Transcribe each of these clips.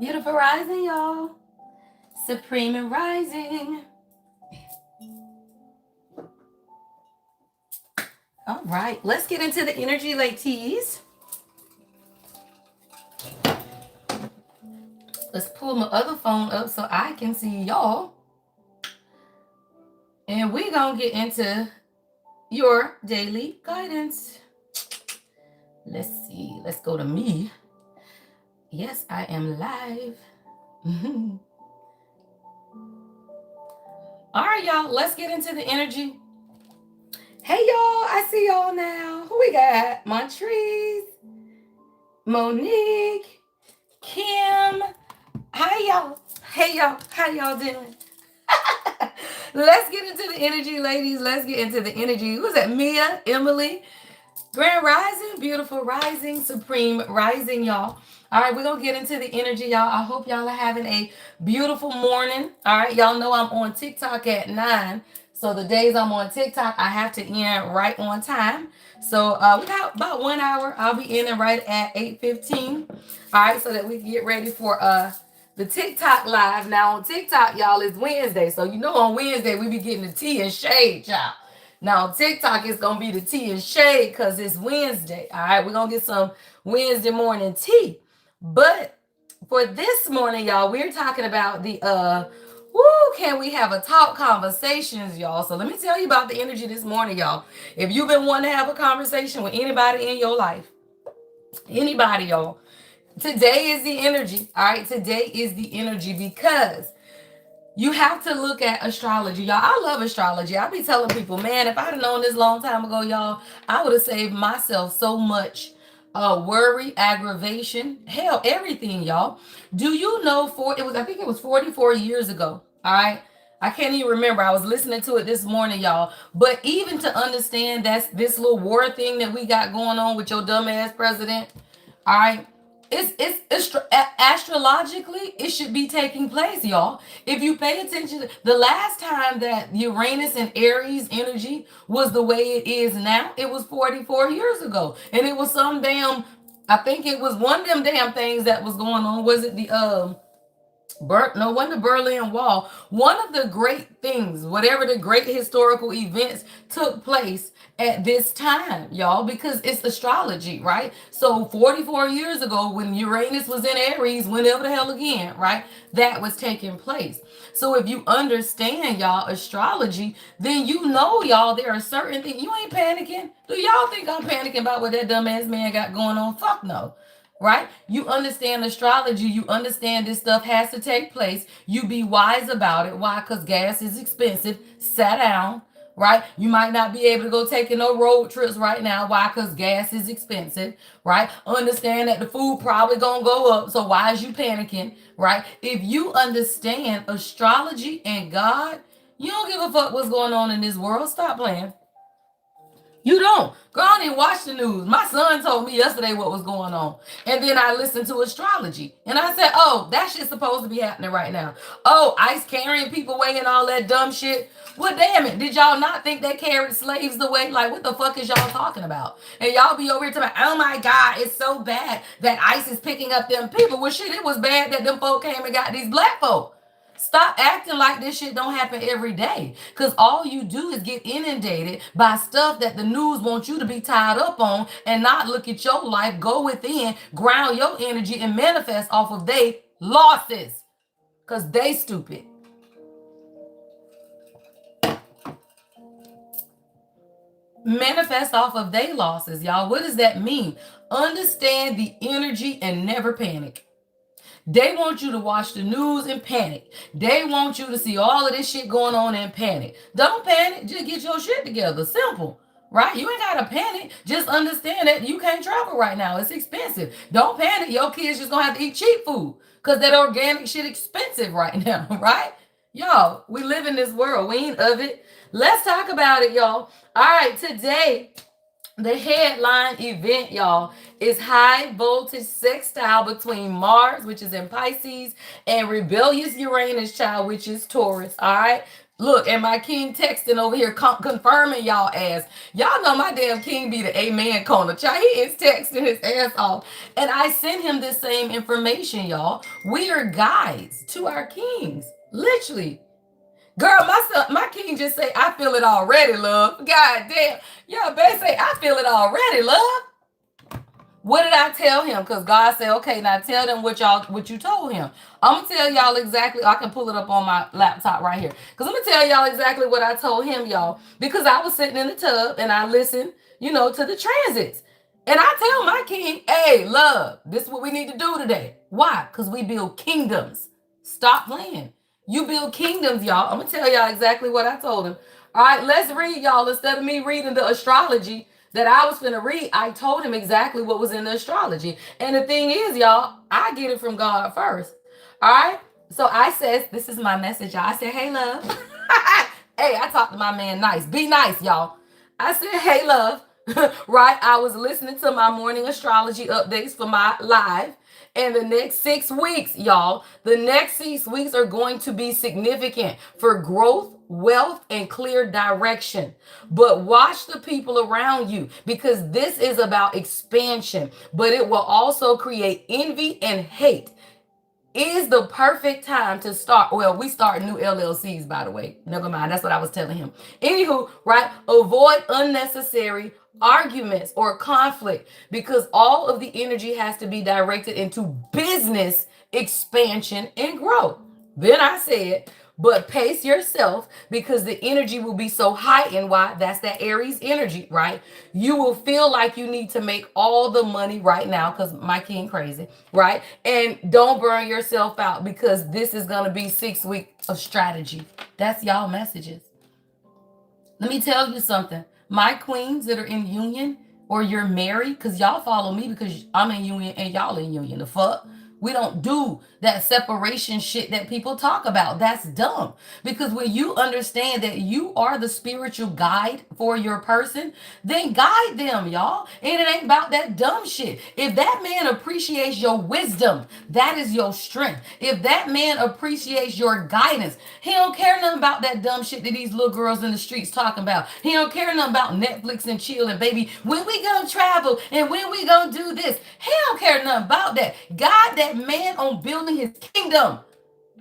Beautiful rising, y'all. Supreme and rising. All right, let's get into the energy, ladies. Let's pull my other phone up so I can see y'all. And we're going to get into your daily guidance. Let's see. Let's go to me. Yes, I am live. All right, y'all. Let's get into the energy. Hey, y'all. I see y'all now. Who we got? Montrese, Monique, Kim. Hi, y'all. Hey, y'all. How y'all doing? Let's get into the energy, ladies. Let's get into the energy. Who's that? Mia, Emily, Grand Rising, Beautiful Rising, Supreme Rising, y'all. All right, we're going to get into the energy, y'all. I hope y'all are having a beautiful morning. All right, y'all know I'm on TikTok at 9. So the days I'm on TikTok, I have to end right on time. So we got about 1 hour. I'll be ending right at 8:15. All right, so that we can get ready for the TikTok live. Now on TikTok, y'all, it's Wednesday. So you know on Wednesday, we be getting the tea and shade, y'all. Now on TikTok, it's going to be the tea and shade because it's Wednesday. All right, we're going to get some Wednesday morning tea. But for this morning, y'all, we're talking about the can we have a talk conversations, y'all? So let me tell you about the energy this morning, y'all. If you've been wanting to have a conversation with anybody in your life, anybody, y'all, today is the energy. All right, today is the energy because you have to look at astrology, y'all. I love astrology. I be telling people, man, if I'd have known this long time ago, y'all, I would have saved myself so much worry, aggravation, hell, everything, y'all. Do you know I think it was 44 years ago. All right. I can't even remember. I was listening to it this morning, y'all. But even to understand that's this little war thing that we got going on with your dumbass president, all right. It's astrologically, it should be taking place, y'all. If you pay attention, the last time that Uranus and Aries energy was the way it is now, it was 44 years ago. And it was some damn, I think it was one of them damn things that was going on. Was it the the Berlin Wall. One of the great things, whatever the great historical events took place at this time, y'all, because it's astrology, right? So 44 years ago, when Uranus was in Aries, whenever the hell again, right? That was taking place. So if you understand, y'all, astrology, then you know, y'all, there are certain things. You ain't panicking. Do y'all think I'm panicking about what that dumbass man got going on? Fuck no. Right? You understand astrology. You understand this stuff has to take place. You be wise about it. Why? Because gas is expensive. Sit down. Right? You might not be able to go taking no road trips right now. Why? Because gas is expensive. Right? Understand that the food probably gonna go up. So why is you panicking? Right? If you understand astrology and God, you don't give a fuck what's going on in this world. Stop playing. You don't. Go on and watch the news. My son told me yesterday what was going on. And then I listened to astrology. And I said, oh, that shit's supposed to be happening right now. Oh, ICE carrying people away and all that dumb shit. Well, damn it. Did y'all not think they carried slaves away? Like, what the fuck is y'all talking about? And y'all be over here talking about, oh my God, it's so bad that ICE is picking up them people. Well, shit, it was bad that them folk came and got these black folk. Stop acting like this shit don't happen every day. Because all you do is get inundated by stuff that the news wants you to be tied up on and not look at your life, go within, ground your energy, and manifest off of they losses. Because they stupid. Manifest off of they losses, y'all. What does that mean? Understand the energy and never panic. They want you to watch the news and panic. They want you to see all of this shit going on and panic. Don't panic. Just get your shit together. Simple. Right? You ain't got to panic. Just understand that you can't travel right now. It's expensive. Don't panic. Your kids just going to have to eat cheap food because that organic shit expensive right now. Right? Y'all, we live in this world. We ain't of it. Let's talk about it, y'all. All right. Today, the headline event, y'all, is high voltage sextile between Mars, which is in Pisces, and rebellious Uranus, child, which is Taurus. All right. Look, and my king texting over here confirming y'all ass. Y'all know my damn king be the amen corner. Child, he is texting his ass off. And I sent him this same information, y'all. We are guides to our kings. Literally. Girl, my king just say, I feel it already, love. God damn. Y'all better say, I feel it already, love. What did I tell him? Because God said, okay, now tell them what you told him. I'm gonna tell y'all exactly. I can pull it up on my laptop right here. Because I'm gonna tell y'all exactly what I told him, y'all. Because I was sitting in the tub and I listened, to the transits. And I tell my king, hey, love, this is what we need to do today. Why? Because we build kingdoms. Stop playing. You build kingdoms, y'all. I'm gonna tell y'all exactly what I told him. All right, let's read, y'all. Instead of me reading the astrology that I was finna read, I told him exactly what was in the astrology. And the thing is, y'all, I get it from God first. All right? So I says, this is my message, y'all. I said, hey, love. Hey, I talked to my man nice. Be nice, y'all. I said, hey, love. Right? I was listening to my morning astrology updates for my live. And the next 6 weeks, y'all, the next 6 weeks are going to be significant for growth, wealth, and clear direction. But watch the people around you because this is about expansion, but it will also create envy and hate. Is the perfect time to start. Well, we start new LLCs, by the way. Never mind. That's what I was telling him. Anywho, right? Avoid unnecessary arguments or conflict because all of the energy has to be directed into business expansion and growth. Then I said, but pace yourself because the energy will be so heightened. Why? That's that Aries energy, right? You will feel like you need to make all the money right now because my king crazy, right? And don't burn yourself out because this is going to be 6 weeks of strategy. That's y'all messages. Let me tell you something. My queens that are in union or you're married, because y'all follow me because I'm in union and y'all in union. The fuck? We don't do that separation shit that people talk about. That's dumb. Because when you understand that you are the spiritual guide for your person, then guide them, y'all. And it ain't about that dumb shit. If that man appreciates your wisdom, that is your strength. If that man appreciates your guidance, he don't care nothing about that dumb shit that these little girls in the streets talking about. He don't care nothing about Netflix and chill and baby, when we gonna travel and when we gonna do this. He don't care nothing about that. God, that man on building his kingdom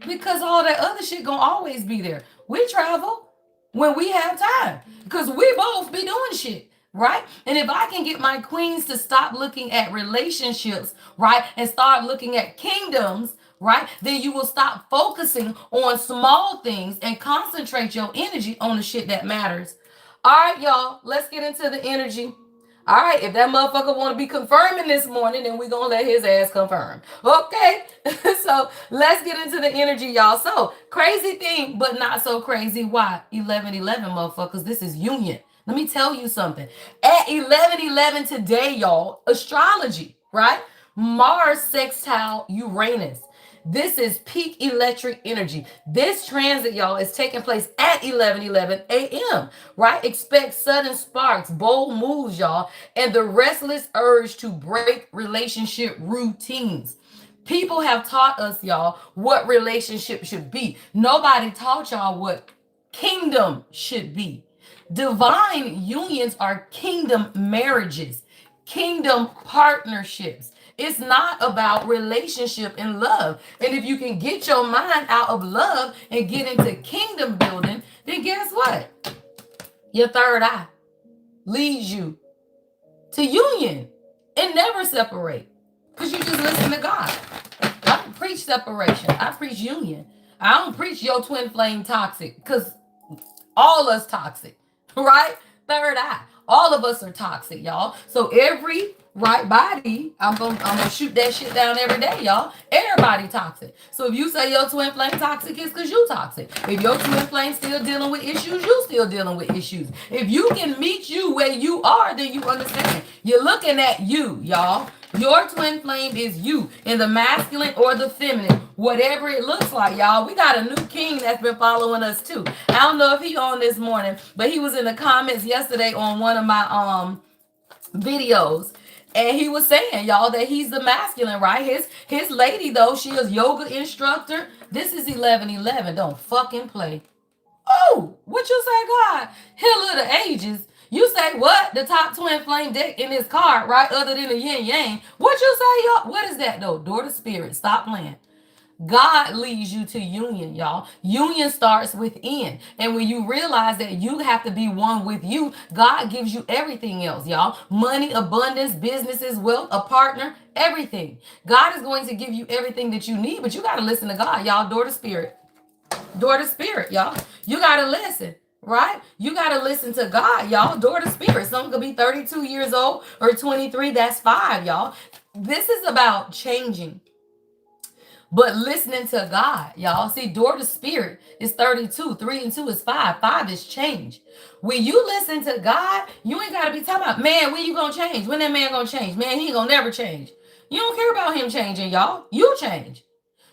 because all that other shit gonna always be there. We travel when we have time because we both be doing shit, right? And if I can get my queens to stop looking at relationships, right, and start looking at kingdoms, right, then you will stop focusing on small things and concentrate your energy on the shit that matters. All right, y'all, let's get into the energy. All right, if that motherfucker want to be confirming this morning, then we going to let his ass confirm. Okay, so let's get into the energy, y'all. So, crazy thing, but not so crazy. Why? 11:11, motherfuckers. This is union. Let me tell you something. At 11:11 today, y'all, astrology, right? Mars sextile Uranus. This is peak electric energy. This transit, y'all, is taking place at 11:11 a.m., right? Expect sudden sparks, bold moves, y'all, and the restless urge to break relationship routines. People have taught us, y'all, what relationship should be. Nobody taught y'all what kingdom should be. Divine unions are kingdom marriages, kingdom partnerships. It's not about relationship and love. And if you can get your mind out of love and get into kingdom building, then guess what? Your third eye leads you to union and never separate because you just listen to God. I don't preach separation. I preach union. I don't preach your twin flame toxic because all us toxic, right? Third eye. All of us are toxic, y'all. So every right body, I'm gonna shoot that shit down every day, y'all. Everybody toxic. So if you say your twin flame toxic, it's because you toxic. If your twin flame still dealing with issues, you still dealing with issues. If you can meet you where you are, then you understand. You're looking at you, y'all. Your twin flame is you in the masculine or the feminine, whatever it looks like, y'all. We got a new king that's been following us too. I don't know if he on this morning, but he was in the comments yesterday on one of my videos. And he was saying, y'all, that he's the masculine, right? His lady, though, she is yoga instructor. This is 11:11. Don't fucking play. Oh, what you say, God? Healer of the ages. You say what? The top twin flame deck in this card, right? Other than the yin yang. What you say, y'all? What is that though? Door to spirit. Stop playing. God leads you to union, y'all. Union starts within. And when you realize that you have to be one with you, God gives you everything else, y'all. Money, abundance, businesses, wealth, a partner, everything. God is going to give you everything that you need, but you got to listen to God, y'all. Door to spirit. Door to spirit, y'all. You got to listen. Right? You got to listen to God, y'all. Door to spirit. Someone could be 32 years old or 23. That's 5, y'all. This is about changing. But listening to God, y'all. See, door to spirit is 32. 3 and 2 is 5. 5 is change. When you listen to God, you ain't got to be talking about, man, when you going to change? When that man going to change? Man, he ain't going to never change. You don't care about him changing, y'all. You change.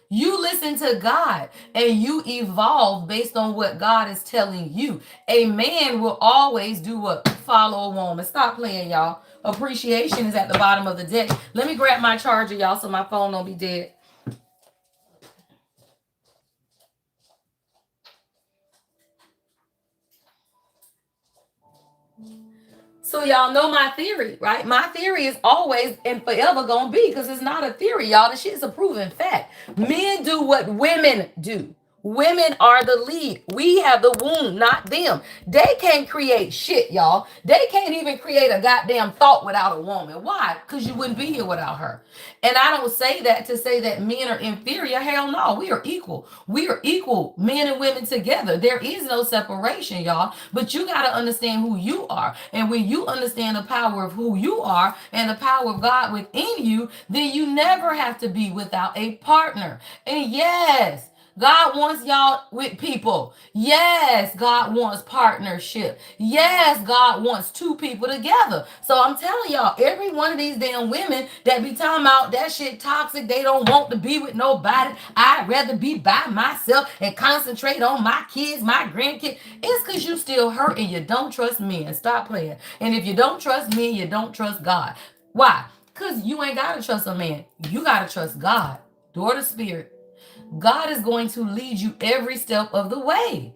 You listen to God and you evolve based on what God is telling you. A man will always do what? Follow a woman. Stop playing, y'all. Appreciation is at the bottom of the deck. Let me grab my charger, y'all, so my phone don't be dead. So y'all know my theory, right? My theory is always and forever gonna be, because it's not a theory, y'all. The shit is a proven fact. Men do what women do. Women are the lead. We have the womb, not them. They can't create shit, y'all. They can't even create a goddamn thought without a woman. Why? Because you wouldn't be here without her. And I don't say that to say that men are inferior. Hell no, we are equal. We are equal, men and women together. There is no separation, y'all. But you got to understand who you are. And when you understand the power of who you are and the power of God within you, then you never have to be without a partner. And yes, God wants y'all with people. Yes, God wants partnership. Yes, God wants 2 people together. So I'm telling y'all, every one of these damn women that be talking about that shit toxic, they don't want to be with nobody. I'd rather be by myself and concentrate on my kids, my grandkids. It's because you still hurt and you don't trust men. Stop playing. And if you don't trust men, you don't trust God. Why? Because you ain't got to trust a man. You got to trust God. Door to spirit. God is going to lead you every step of the way.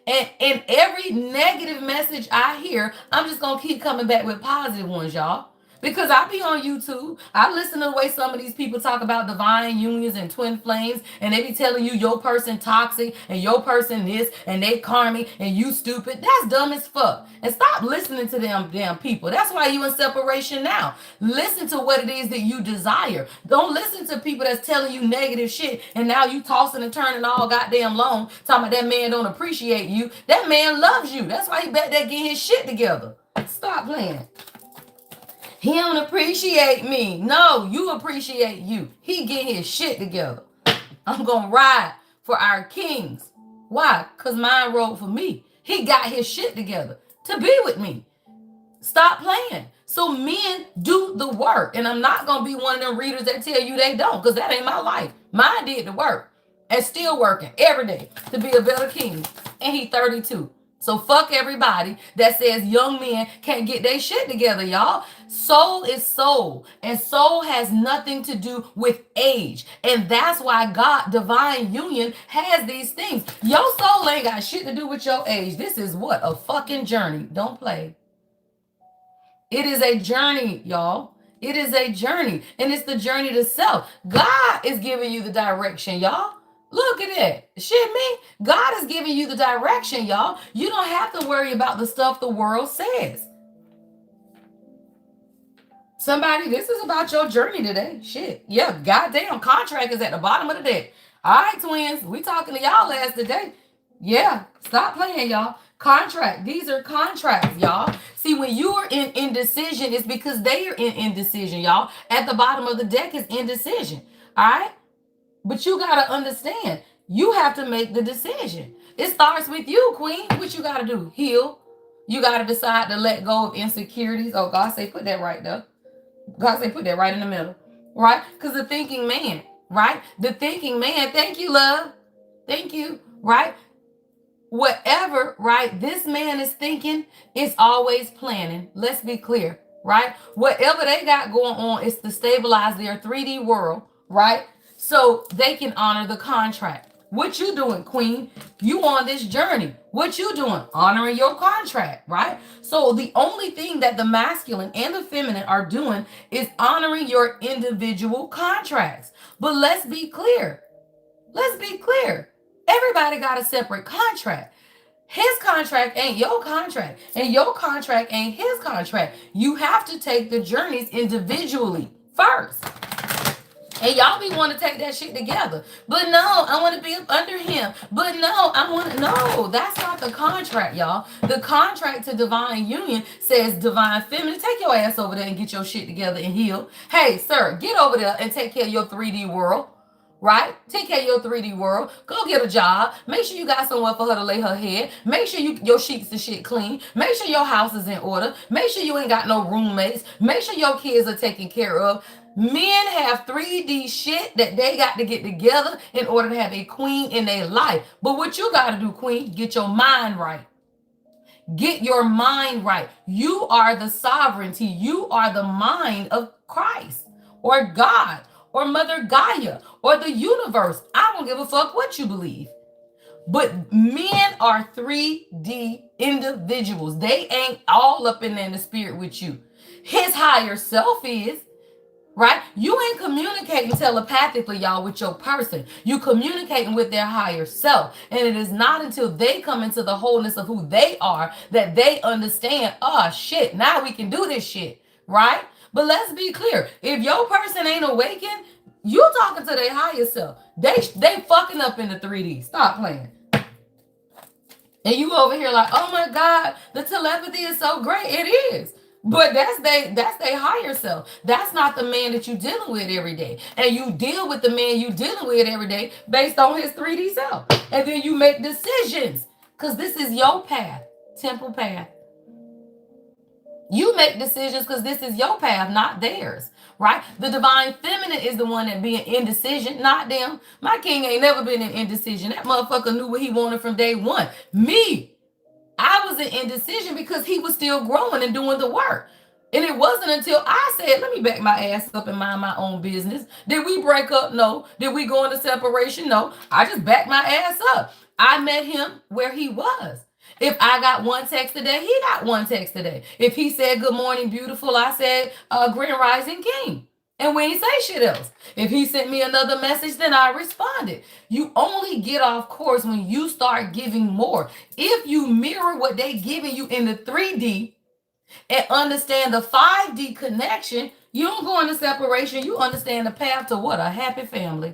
And every negative message I hear, I'm just going to keep coming back with positive ones, y'all. Because I be on YouTube. I listen to the way some of these people talk about divine unions and twin flames. And they be telling you your person toxic and your person this and they karmic and you stupid. That's dumb as fuck. And stop listening to them damn people. That's why you in separation now. Listen to what it is that you desire. Don't listen to people that's telling you negative shit. And now you tossing and turning all goddamn long. Talking about that man don't appreciate you. That man loves you. That's why he bet that get his shit together. Stop playing. He don't appreciate me. No, you appreciate you. He get his shit together. I'm going to ride for our kings. Why? Because mine rode for me. He got his shit together to be with me. Stop playing. So men do the work. And I'm not going to be one of them readers that tell you they don't, because that ain't my life. Mine did the work and still working every day to be a better king. And he 32. So fuck everybody that says young men can't get their shit together, y'all. Soul is soul. And soul has nothing to do with age. And that's why God, divine union, has these things. Your soul ain't got shit to do with your age. This is what? A fucking journey. Don't play. It is a journey, y'all. It is a journey. And it's the journey to self. God is giving you the direction, y'all. Look at that. Shit me. God is giving you the direction, y'all. You don't have to worry about the stuff the world says. Somebody, this is about your journey today. Shit. Yeah, goddamn contract is at the bottom of the deck. All right, twins. We talking to y'all last today. Yeah, stop playing, y'all. Contract. These are contracts, y'all. See, when you are in indecision, it's because they are in indecision, y'all. At the bottom of the deck is indecision. All right? But you got to understand, you have to make the decision. It starts with you, queen. What you got to do? Heal. You got to decide to let go of insecurities. Oh, God say put that right there. God say put that right in the middle. Right? Because the thinking man, right? The thinking man, thank you, love. Thank you, right? Whatever, right, this man is thinking is always planning. Let's be clear, right? Whatever they got going on is to stabilize their 3D world, right? So they can honor the contract. What you doing, queen? You on this journey. What you doing? Honoring your contract, right? So the only thing that the masculine and the feminine are doing is honoring your individual contracts. But let's be clear. Let's be clear. Everybody got a separate contract. His contract ain't your contract, and your contract ain't his contract. You have to take the journeys individually first. And y'all be want to take that shit together. But no, I want to be up under him. But no, I want to. No, that's not the contract, y'all. The contract to divine union says divine feminine, take your ass over there and get your shit together and heal. Hey, sir, get over there and take care of your 3D world. Right? Take care of your 3D world. Go get a job. Make sure you got somewhere for her to lay her head. Make sure your sheets and shit clean. Make sure your house is in order. Make sure you ain't got no roommates. Make sure your kids are taken care of. Men have 3D shit that they got to get together in order to have a queen in their life. But what you got to do, queen, get your mind right. Get your mind right. You are the sovereignty. You are the mind of Christ or God or Mother Gaia or the universe. I don't give a fuck what you believe. But men are 3D individuals. They ain't all up in there in the spirit with you. His higher self is. Right? You ain't communicating telepathically, y'all, with your person. You communicating with their higher self. And it is not until they come into the wholeness of who they are that they understand, oh, shit, now we can do this shit. Right? But let's be clear. If your person ain't awakened, you talking to their higher self. They fucking up in the 3D. Stop playing. And you over here like, oh my God, the telepathy is so great. It is. But that's they higher self. That's not the man that you dealing with every day. And you deal with the man you dealing with every day based on his 3D self. And then you make decisions. Because this is your path. Temple path. You make decisions because this is your path, not theirs. Right? The divine feminine is the one that be in indecision, not them. My king ain't never been in indecision. That motherfucker knew what he wanted from day one. Me. I was in indecision because he was still growing and doing the work. And it wasn't until I said, let me back my ass up and mind my own business. Did we break up? No. Did we go into separation? No. I just backed my ass up. I met him where he was. If I got one text today, he got one text today. If he said, good morning, beautiful, I said, Grand Rising King. And we ain't say shit else. If he sent me another message, then I responded. You only get off course when you start giving more. If you mirror what they giving you in the 3D and understand the 5D connection, you don't go into separation. You understand the path to what? A happy family.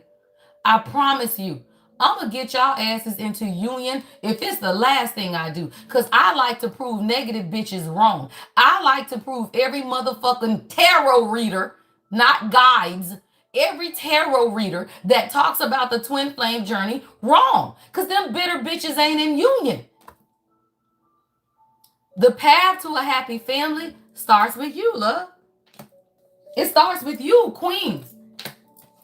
I promise you. I'm going to get y'all asses into union if it's the last thing I do. Because I like to prove negative bitches wrong. I like to prove every motherfucking tarot reader, not guides, every tarot reader that talks about the twin flame journey wrong. Because them bitter bitches ain't in union. The path to a happy family starts with you, love. It starts with you, queens.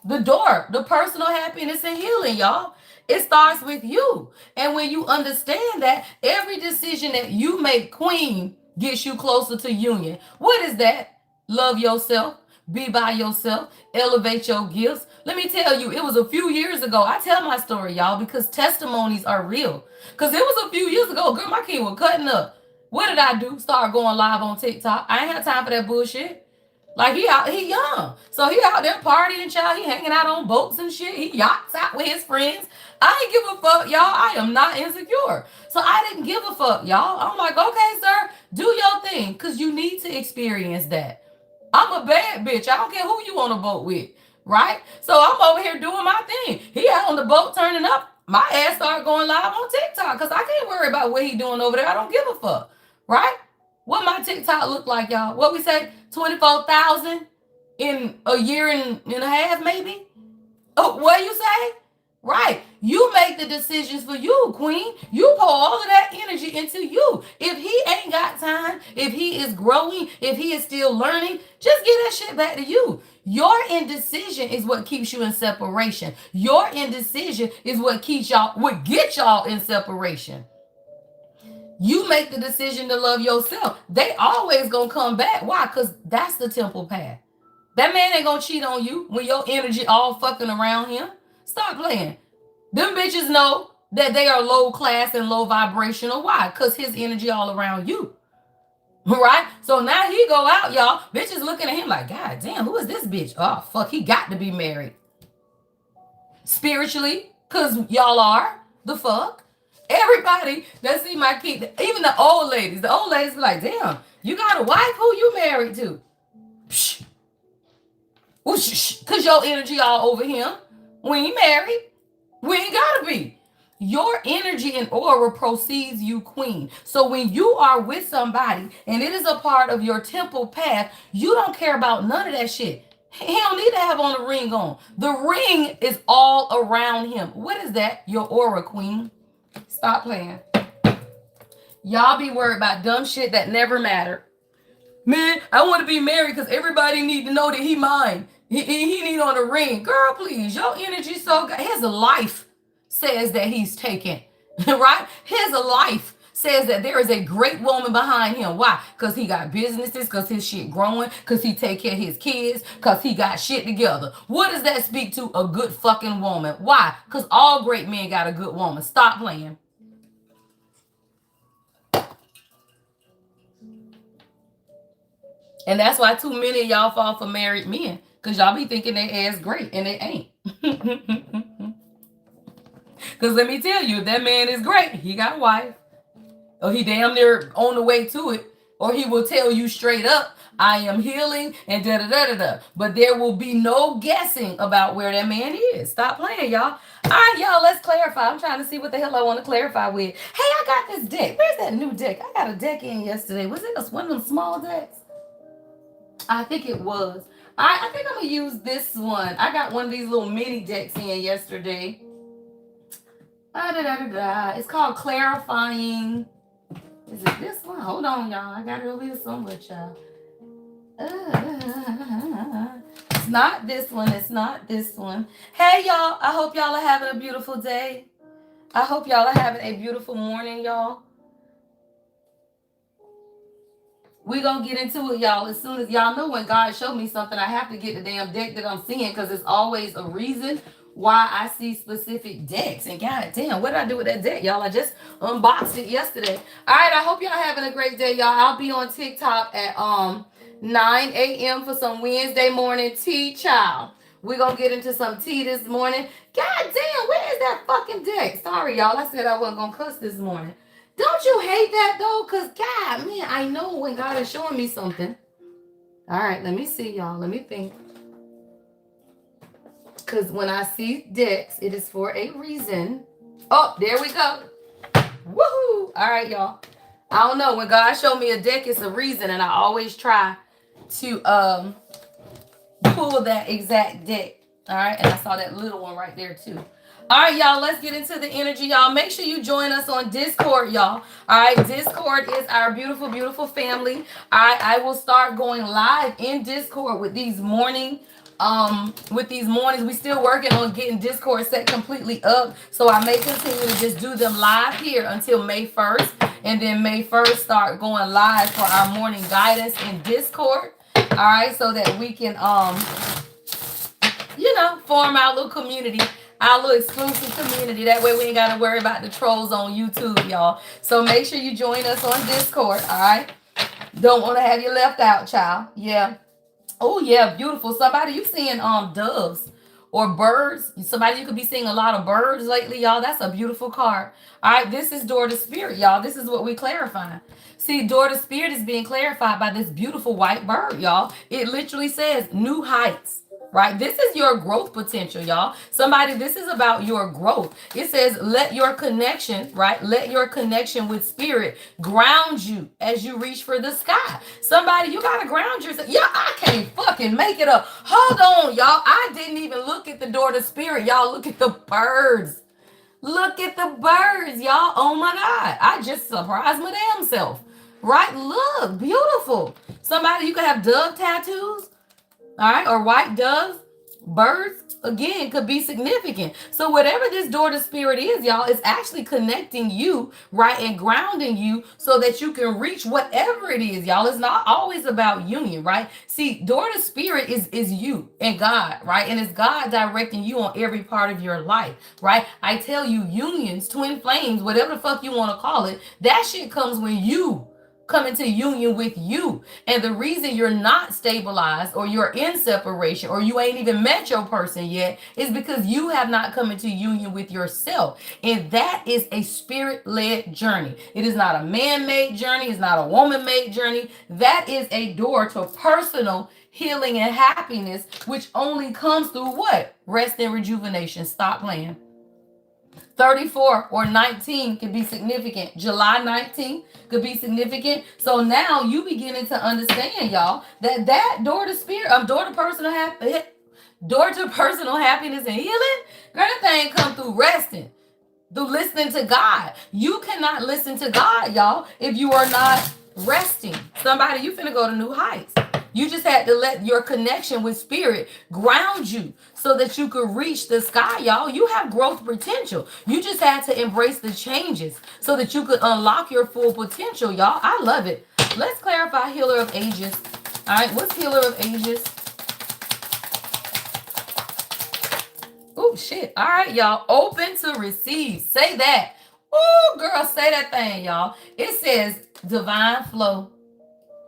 The door, the personal happiness and healing, y'all. It starts with you. And when you understand that, every decision that you make, queen, gets you closer to union. What is that? Love yourself. Be by yourself. Elevate your gifts. Let me tell you, it was a few years ago. I tell my story, y'all, because testimonies are real. Because it was a few years ago, girl, my king was cutting up. What did I do? Start going live on TikTok. I ain't had time for that bullshit. Like he young. So he out there partying, child. He hanging out on boats and shit. He yachts out with his friends. I ain't give a fuck, y'all. I am not insecure. So I didn't give a fuck, y'all. I'm like, okay, sir, do your thing. Because you need to experience that. I'm a bad bitch. I don't care who you on a boat with. Right? So I'm over here doing my thing. He out on the boat turning up. My ass started going live on TikTok. Because I can't worry about what he doing over there. I don't give a fuck. Right? What my TikTok look like, y'all? What we say? 24,000 in a year and a half, maybe? Oh, what you say? Right. You make the decisions for you, queen. You pour all of that energy into you. If he ain't got time, if he is growing, if he is still learning, just give that shit back to you. Your indecision is what keeps you in separation. Your indecision is what gets y'all in separation. You make the decision to love yourself. They always gonna come back. Why? Because that's the temple path. That man ain't gonna cheat on you when your energy all fucking around him. Stop playing. Them bitches know that they are low class and low vibrational. Why? Because his energy all around you. Right? So now he go out, y'all. Bitches looking at him like, God damn, who is this bitch? Oh, fuck, he got to be married. Spiritually, because y'all are. The fuck? Everybody that see my kid, even the old ladies be like, damn, you got a wife? Who you married to? Psh. Because your energy all over him. We ain't married. We ain't gotta be. Your energy and aura precedes you, queen. So when you are with somebody and it is a part of your temple path, you don't care about none of that shit. He don't need to have on a ring on. The ring is all around him. What is that? Your aura, queen. Stop playing. Y'all be worried about dumb shit that never mattered. Man, I want to be married because everybody need to know that he mine. He need on a ring. Girl, please. Your energy so good. His life says that he's taken. Right? His life says that there is a great woman behind him. Why? Because he got businesses, because his shit growing, because he take care of his kids, because he got shit together. What does that speak to? A good fucking woman. Why? Because all great men got a good woman. Stop playing. And that's why too many of y'all fall for married men. Because y'all be thinking they ass great and they ain't. Because let me tell you, if that man is great, he got a wife. Or he damn near on the way to it. Or he will tell you straight up, I am healing and da da da da da. But there will be no guessing about where that man is. Stop playing, y'all. All right, y'all, let's clarify. I'm trying to see what the hell I want to clarify with. Hey, I got this deck. Where's that new deck? I got a deck in yesterday. Was it one of them small decks? I think it was. I think I'm going to use this one. I got one of these little mini decks in yesterday. It's called Clarifying. Is it this one? Hold on, y'all. I got it over here somewhere, child. It's not this one. It's not this one. Hey, y'all. I hope y'all are having a beautiful day. I hope y'all are having a beautiful morning, y'all. We gonna get into it, y'all. As soon as y'all know when God showed me something, I have to get the damn deck that I'm seeing because it's always a reason why I see specific decks. And god damn, what did I do with that deck, y'all? I just unboxed it yesterday. All right, I hope y'all having a great day, y'all. I'll be on TikTok at 9 a.m. for some Wednesday morning tea, child. We're gonna get into some tea this morning. God damn, where is that fucking deck? Sorry, y'all. I said I wasn't gonna cuss this morning. Don't you hate that though? Because God, man, I know when God is showing me something. All right, let me see, y'all. Let me think. Because when I see decks, it is for a reason. Oh, there we go. Woohoo! All right, y'all. I don't know. When God showed me a deck, it's a reason. And I always try to pull that exact deck. All right. And I saw that little one right there too. All right, y'all, let's get into the energy, y'all. Make sure you join us on Discord, y'all. All right, Discord is our beautiful, beautiful family. All right, I will start going live in Discord with these mornings. We still working on getting Discord set completely up. So I may continue to just do them live here until May 1st. And then May 1st start going live for our morning guidance in Discord. All right, so that we can, form our little community. Our little exclusive community. That way we ain't got to worry about the trolls on YouTube, y'all. So make sure you join us on Discord, all right? Don't want to have you left out, child. Yeah. Oh, yeah, beautiful. Somebody, you seeing doves or birds. Somebody, you could be seeing a lot of birds lately, y'all. That's a beautiful card. All right, this is Door to Spirit, y'all. This is what we clarifying. See, Door to Spirit is being clarified by this beautiful white bird, y'all. It literally says new heights. Right? This is your growth potential, y'all. Somebody, this is about your growth. It says, let your connection, right? Let your connection with spirit ground you as you reach for the sky. Somebody, you got to ground yourself. Yeah, I can't fucking make it up. Hold on, y'all. I didn't even look at the door to spirit. Y'all, look at the birds. Look at the birds, y'all. Oh my God. I just surprised my damn self. Right? Look, beautiful. Somebody, you could have dove tattoos. All right, or white doves. Birds, again, could be significant. So whatever this daughter spirit is, y'all, it's actually connecting you, right, and grounding you so that you can reach whatever it is, y'all. It's not always about union, right? See, daughter spirit is you and God, right? And it's God directing you on every part of your life, right? I tell you, unions, twin flames, whatever the fuck you want to call it, that shit comes when you come into union with you. And the reason you're not stabilized or you're in separation or you ain't even met your person yet is because you have not come into union with yourself. And that is a spirit-led journey. It is not a man-made journey. It's not a woman-made journey. That is a door to personal healing and happiness, which only comes through what? Rest and rejuvenation. Stop playing. 34 or 19 could be significant. July 19th could be significant. So now you beginning to understand, y'all, that door to spirit, door to personal happiness, door to personal happiness and healing, girl, that thing come through resting, through listening to God. You cannot listen to God, y'all, if you are not resting. Somebody, you finna go to new heights. You just had to let your connection with spirit ground you so that you could reach the sky, y'all. You have growth potential. You just had to embrace the changes so that you could unlock your full potential, y'all. I love it. Let's clarify healer of ages. All right, what's healer of ages? Oh, shit. All right, y'all. Open to receive. Say that. Oh, girl, say that thing, y'all. It says divine flow.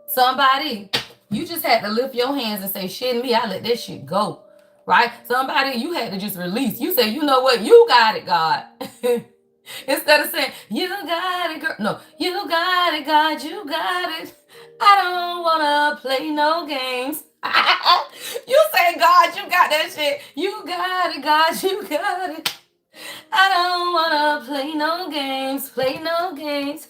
Somebody, you just had to lift your hands and say, shit me, I let this shit go. Right? Somebody, you had to just release. You say, you know what? You got it, God. Instead of saying, you got it, girl. No, you got it, God. You got it. I don't want to play no games. You say, God, you got that shit. You got it, God. You got it. I don't want to play no games. Play no games.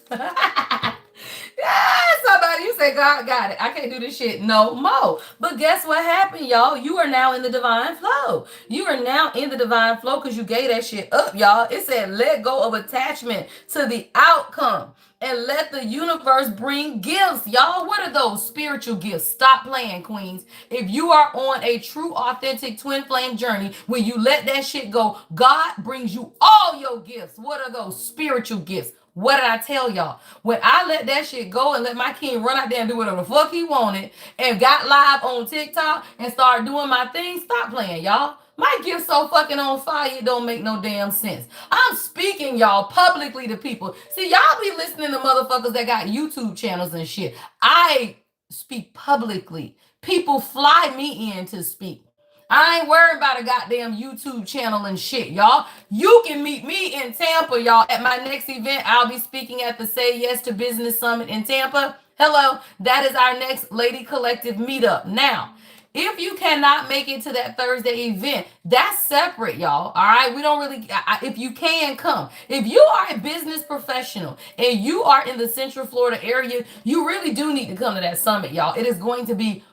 Yeah, somebody, you say, God got it. I can't do this shit no more. But guess what happened, y'all? You are now in the divine flow. You are now in the divine flow because you gave that shit up, y'all. It said, let go of attachment to the outcome and let the universe bring gifts, y'all. What are those? Spiritual gifts. Stop playing, queens. If you are on a true, authentic twin flame journey, when you let that shit go, God brings you all your gifts. What are those? Spiritual gifts. What did I tell y'all? When I let that shit go and let my king run out there and do whatever the fuck he wanted and got live on TikTok and started doing my thing, stop playing, y'all. My gift so fucking on fire, it don't make no damn sense. I'm speaking, y'all, publicly to people. See, y'all be listening to motherfuckers that got YouTube channels and shit. I speak publicly. People fly me in to speak. I ain't worried about a goddamn YouTube channel and shit, y'all. You can meet me in Tampa, y'all. At my next event, I'll be speaking at the Say Yes to Business Summit in Tampa. Hello, that is our next Lady Collective meetup. Now, if you cannot make it to that Thursday event, that's separate, y'all. All right, we don't really, if you can come. If you are a business professional and you are in the Central Florida area, you really do need to come to that summit, y'all. It is going to be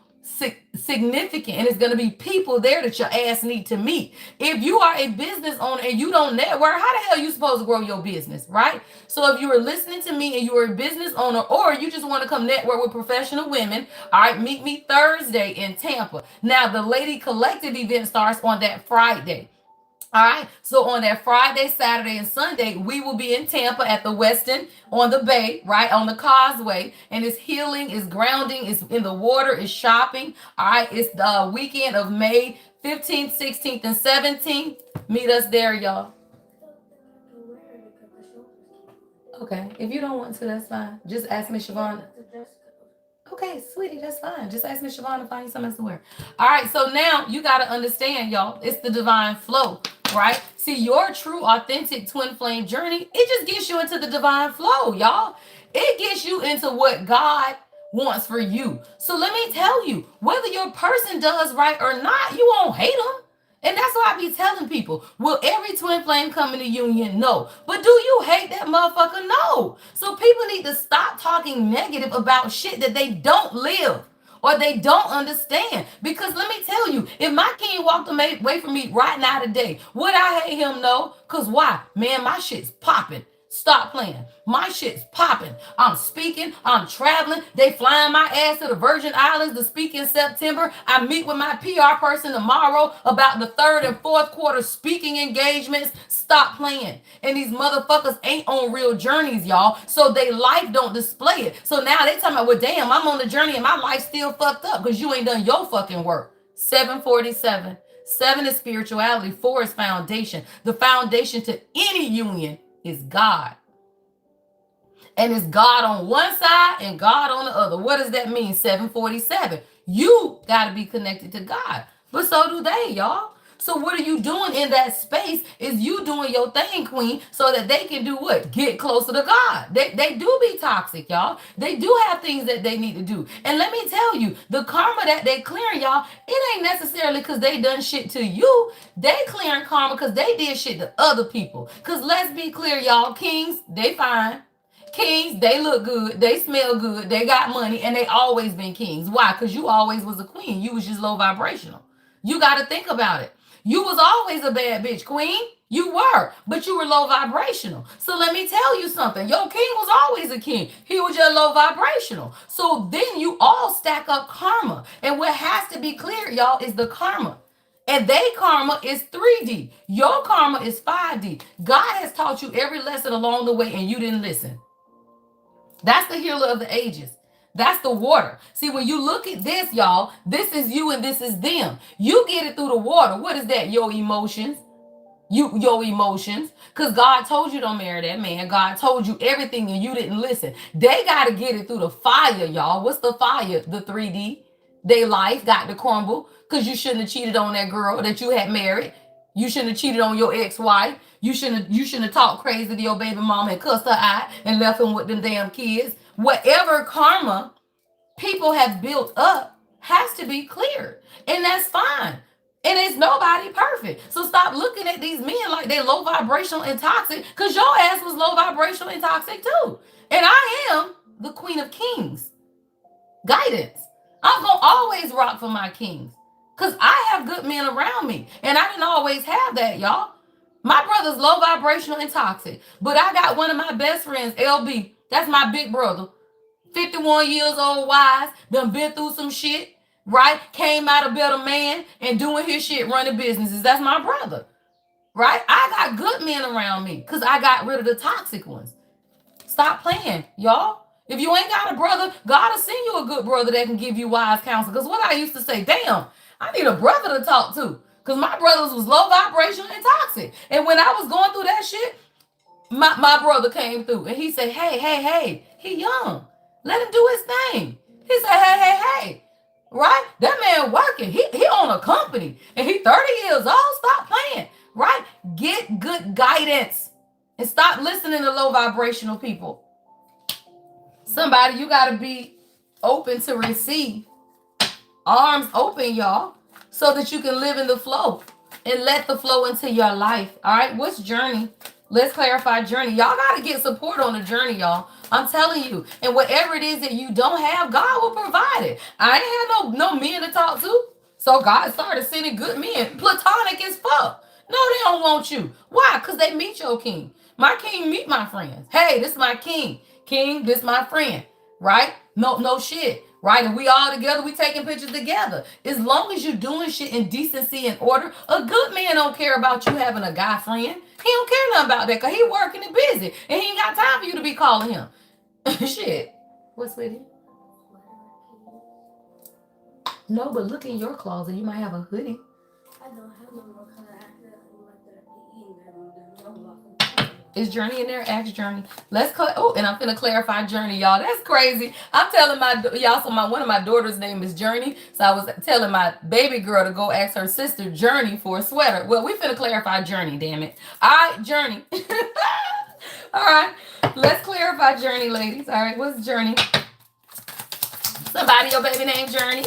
significant, and it's going to be people there that your ass need to meet. If you are a business owner and you don't network, how the hell are you supposed to grow your business, right? So if you are listening to me and you are a business owner, or you just want to come network with professional women, all right, meet me Thursday in Tampa. Now the Lady Collective event starts on that Friday. All right, so on that Friday, Saturday, and Sunday, we will be in Tampa at the Westin on the Bay, right, on the Causeway, and it's healing, it's grounding, it's in the water, it's shopping. All right, it's the weekend of May 15th, 16th, and 17th. Meet us there, y'all. Okay, if you don't want to, that's fine. Just ask Miss Siobhan. Okay, sweetie, that's fine. Just ask Miss Siobhan to find you something else to wear. All right, so now you got to understand, y'all, it's the divine flow, right? See, your true, authentic twin flame journey, it just gets you into the divine flow, y'all. It gets you into what God wants for you. So let me tell you, whether your person does right or not, you won't hate them. And that's why I be telling people, will every twin flame come into union? No. But do you hate that motherfucker? No. So people need to stop talking negative about shit that they don't live or they don't understand. Because let me tell you, if my king walked away from me right now today, would I hate him? No. Because why? Man, my shit's popping. Stop playing. My shit's popping. I'm speaking. I'm traveling. They flying my ass to the Virgin Islands to speak in September. I meet with my PR person tomorrow about the third and fourth quarter speaking engagements. Stop playing. And these motherfuckers ain't on real journeys, y'all. So they life don't display it. So now they talking about, well, damn, I'm on the journey and my life still fucked up because you ain't done your fucking work. 747. 7 is spirituality. 4 is foundation. The foundation to any union is God. And it's God on one side and God on the other. What does that mean? 747. You got to be connected to God. But so do they, y'all. So what are you doing in that space is you doing your thing, queen, so that they can do what? Get closer to God. They do be toxic, y'all. They do have things that they need to do. And let me tell you, the karma that they clearing, y'all, it ain't necessarily because they done shit to you. They clearing karma because they did shit to other people. Because let's be clear, y'all, kings, they fine. Kings, they look good, they smell good, they got money, and they always been kings. Why? Because you always was a queen. You was just low vibrational. You got to think about it. You was always a bad bitch, queen. You were, but you were low vibrational. So let me tell you something. Your king was always a king. He was just low vibrational. So then you all stack up karma. And what has to be clear, y'all, is the karma. And they karma is 3D. Your karma is 5D. God has taught you every lesson along the way and you didn't listen. That's the healer of the ages. That's the water. See, when you look at this, y'all, this is you and this is them. You get it through the water. What is that? Your emotions. Your emotions. Because God told you don't marry that man. God told you everything and you didn't listen. They got to get it through the fire, y'all. What's the fire? The 3D. They life got to crumble because you shouldn't have cheated on that girl that you had married. You shouldn't have cheated on your ex-wife. You shouldn't have talked crazy to your baby mom and cussed her out and left him with them damn kids. Whatever karma people have built up has to be cleared. And that's fine. And it's nobody perfect. So stop looking at these men like they low vibrational and toxic, because your ass was low vibrational and toxic too. And I am the queen of kings. Guidance. I'm going to always rock for my kings, because I have good men around me. And I didn't always have that, y'all. My brother's low vibrational and toxic. But I got one of my best friends, LB. That's my big brother. 51 years old, wise, done been through some shit, right? Came out a better man and doing his shit, running businesses. That's my brother, right? I got good men around me because I got rid of the toxic ones. Stop playing, y'all. If you ain't got a brother, God will send you a good brother that can give you wise counsel. Because what I used to say, damn, I need a brother to talk to. Because my brothers was low vibrational and toxic. And when I was going through that shit, my brother came through and he said, hey, he young. Let him do his thing. He said, hey. Right? That man working. He own a company. And he 30 years old. Stop playing. Right? Get good guidance. And stop listening to low vibrational people. Somebody, you got to be open to receive. Arms open, y'all. So that you can live in the flow. And let the flow into your life. All right? What's journey? Let's clarify journey. Y'all got to get support on the journey, y'all. I'm telling you. And whatever it is that you don't have, God will provide it. I ain't had no men to talk to. So God started sending good men. Platonic as fuck. No, they don't want you. Why? Because they meet your king. My king meet my friends. Hey, this is my king. King, this is my friend. Right? No shit. Right? And we all together, we taking pictures together. As long as you're doing shit in decency and order, a good man don't care about you having a guy friend. He don't care nothing about that because he working and busy. And he ain't got time for you to be calling him. Shit. What's with him? No, but look in your closet. You might have a hoodie. I don't have no more color. Is Journey in there? Ask Journey. And I'm finna clarify Journey, y'all. That's crazy. I'm telling one of my daughter's name is Journey. So I was telling my baby girl to go ask her sister Journey for a sweater. Well, we finna clarify Journey, damn it. All right, Journey. All right. Let's clarify Journey, ladies. All right, what's Journey? Somebody, your baby named Journey.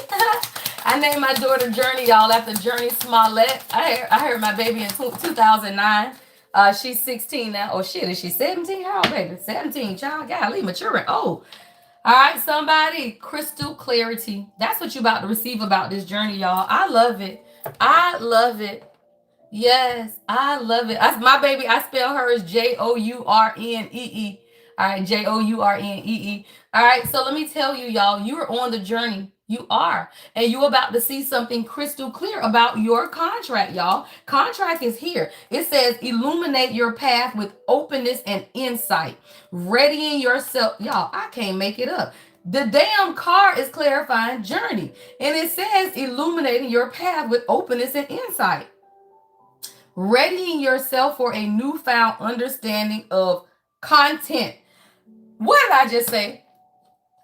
I named my daughter Journey, y'all, after Journey Smollett. I heard my baby in 2009. She's 16 now. Oh, shit. Is she 17? How old, baby? 17, child. Golly, maturing. Oh. All right, somebody. Crystal clarity. That's what you about to receive about this journey, y'all. I love it. I love it. Yes, I love it. My baby, I spell hers Journee. All right, Journee. All right, so let me tell you, y'all, you're on the journey. You are. And you're about to see something crystal clear about your contract, y'all. Contract is here. It says, illuminate your path with openness and insight. Readying yourself. Y'all, I can't make it up. The damn car is clarifying journey. And it says, illuminating your path with openness and insight, readying yourself for a newfound understanding of content. What did I just say?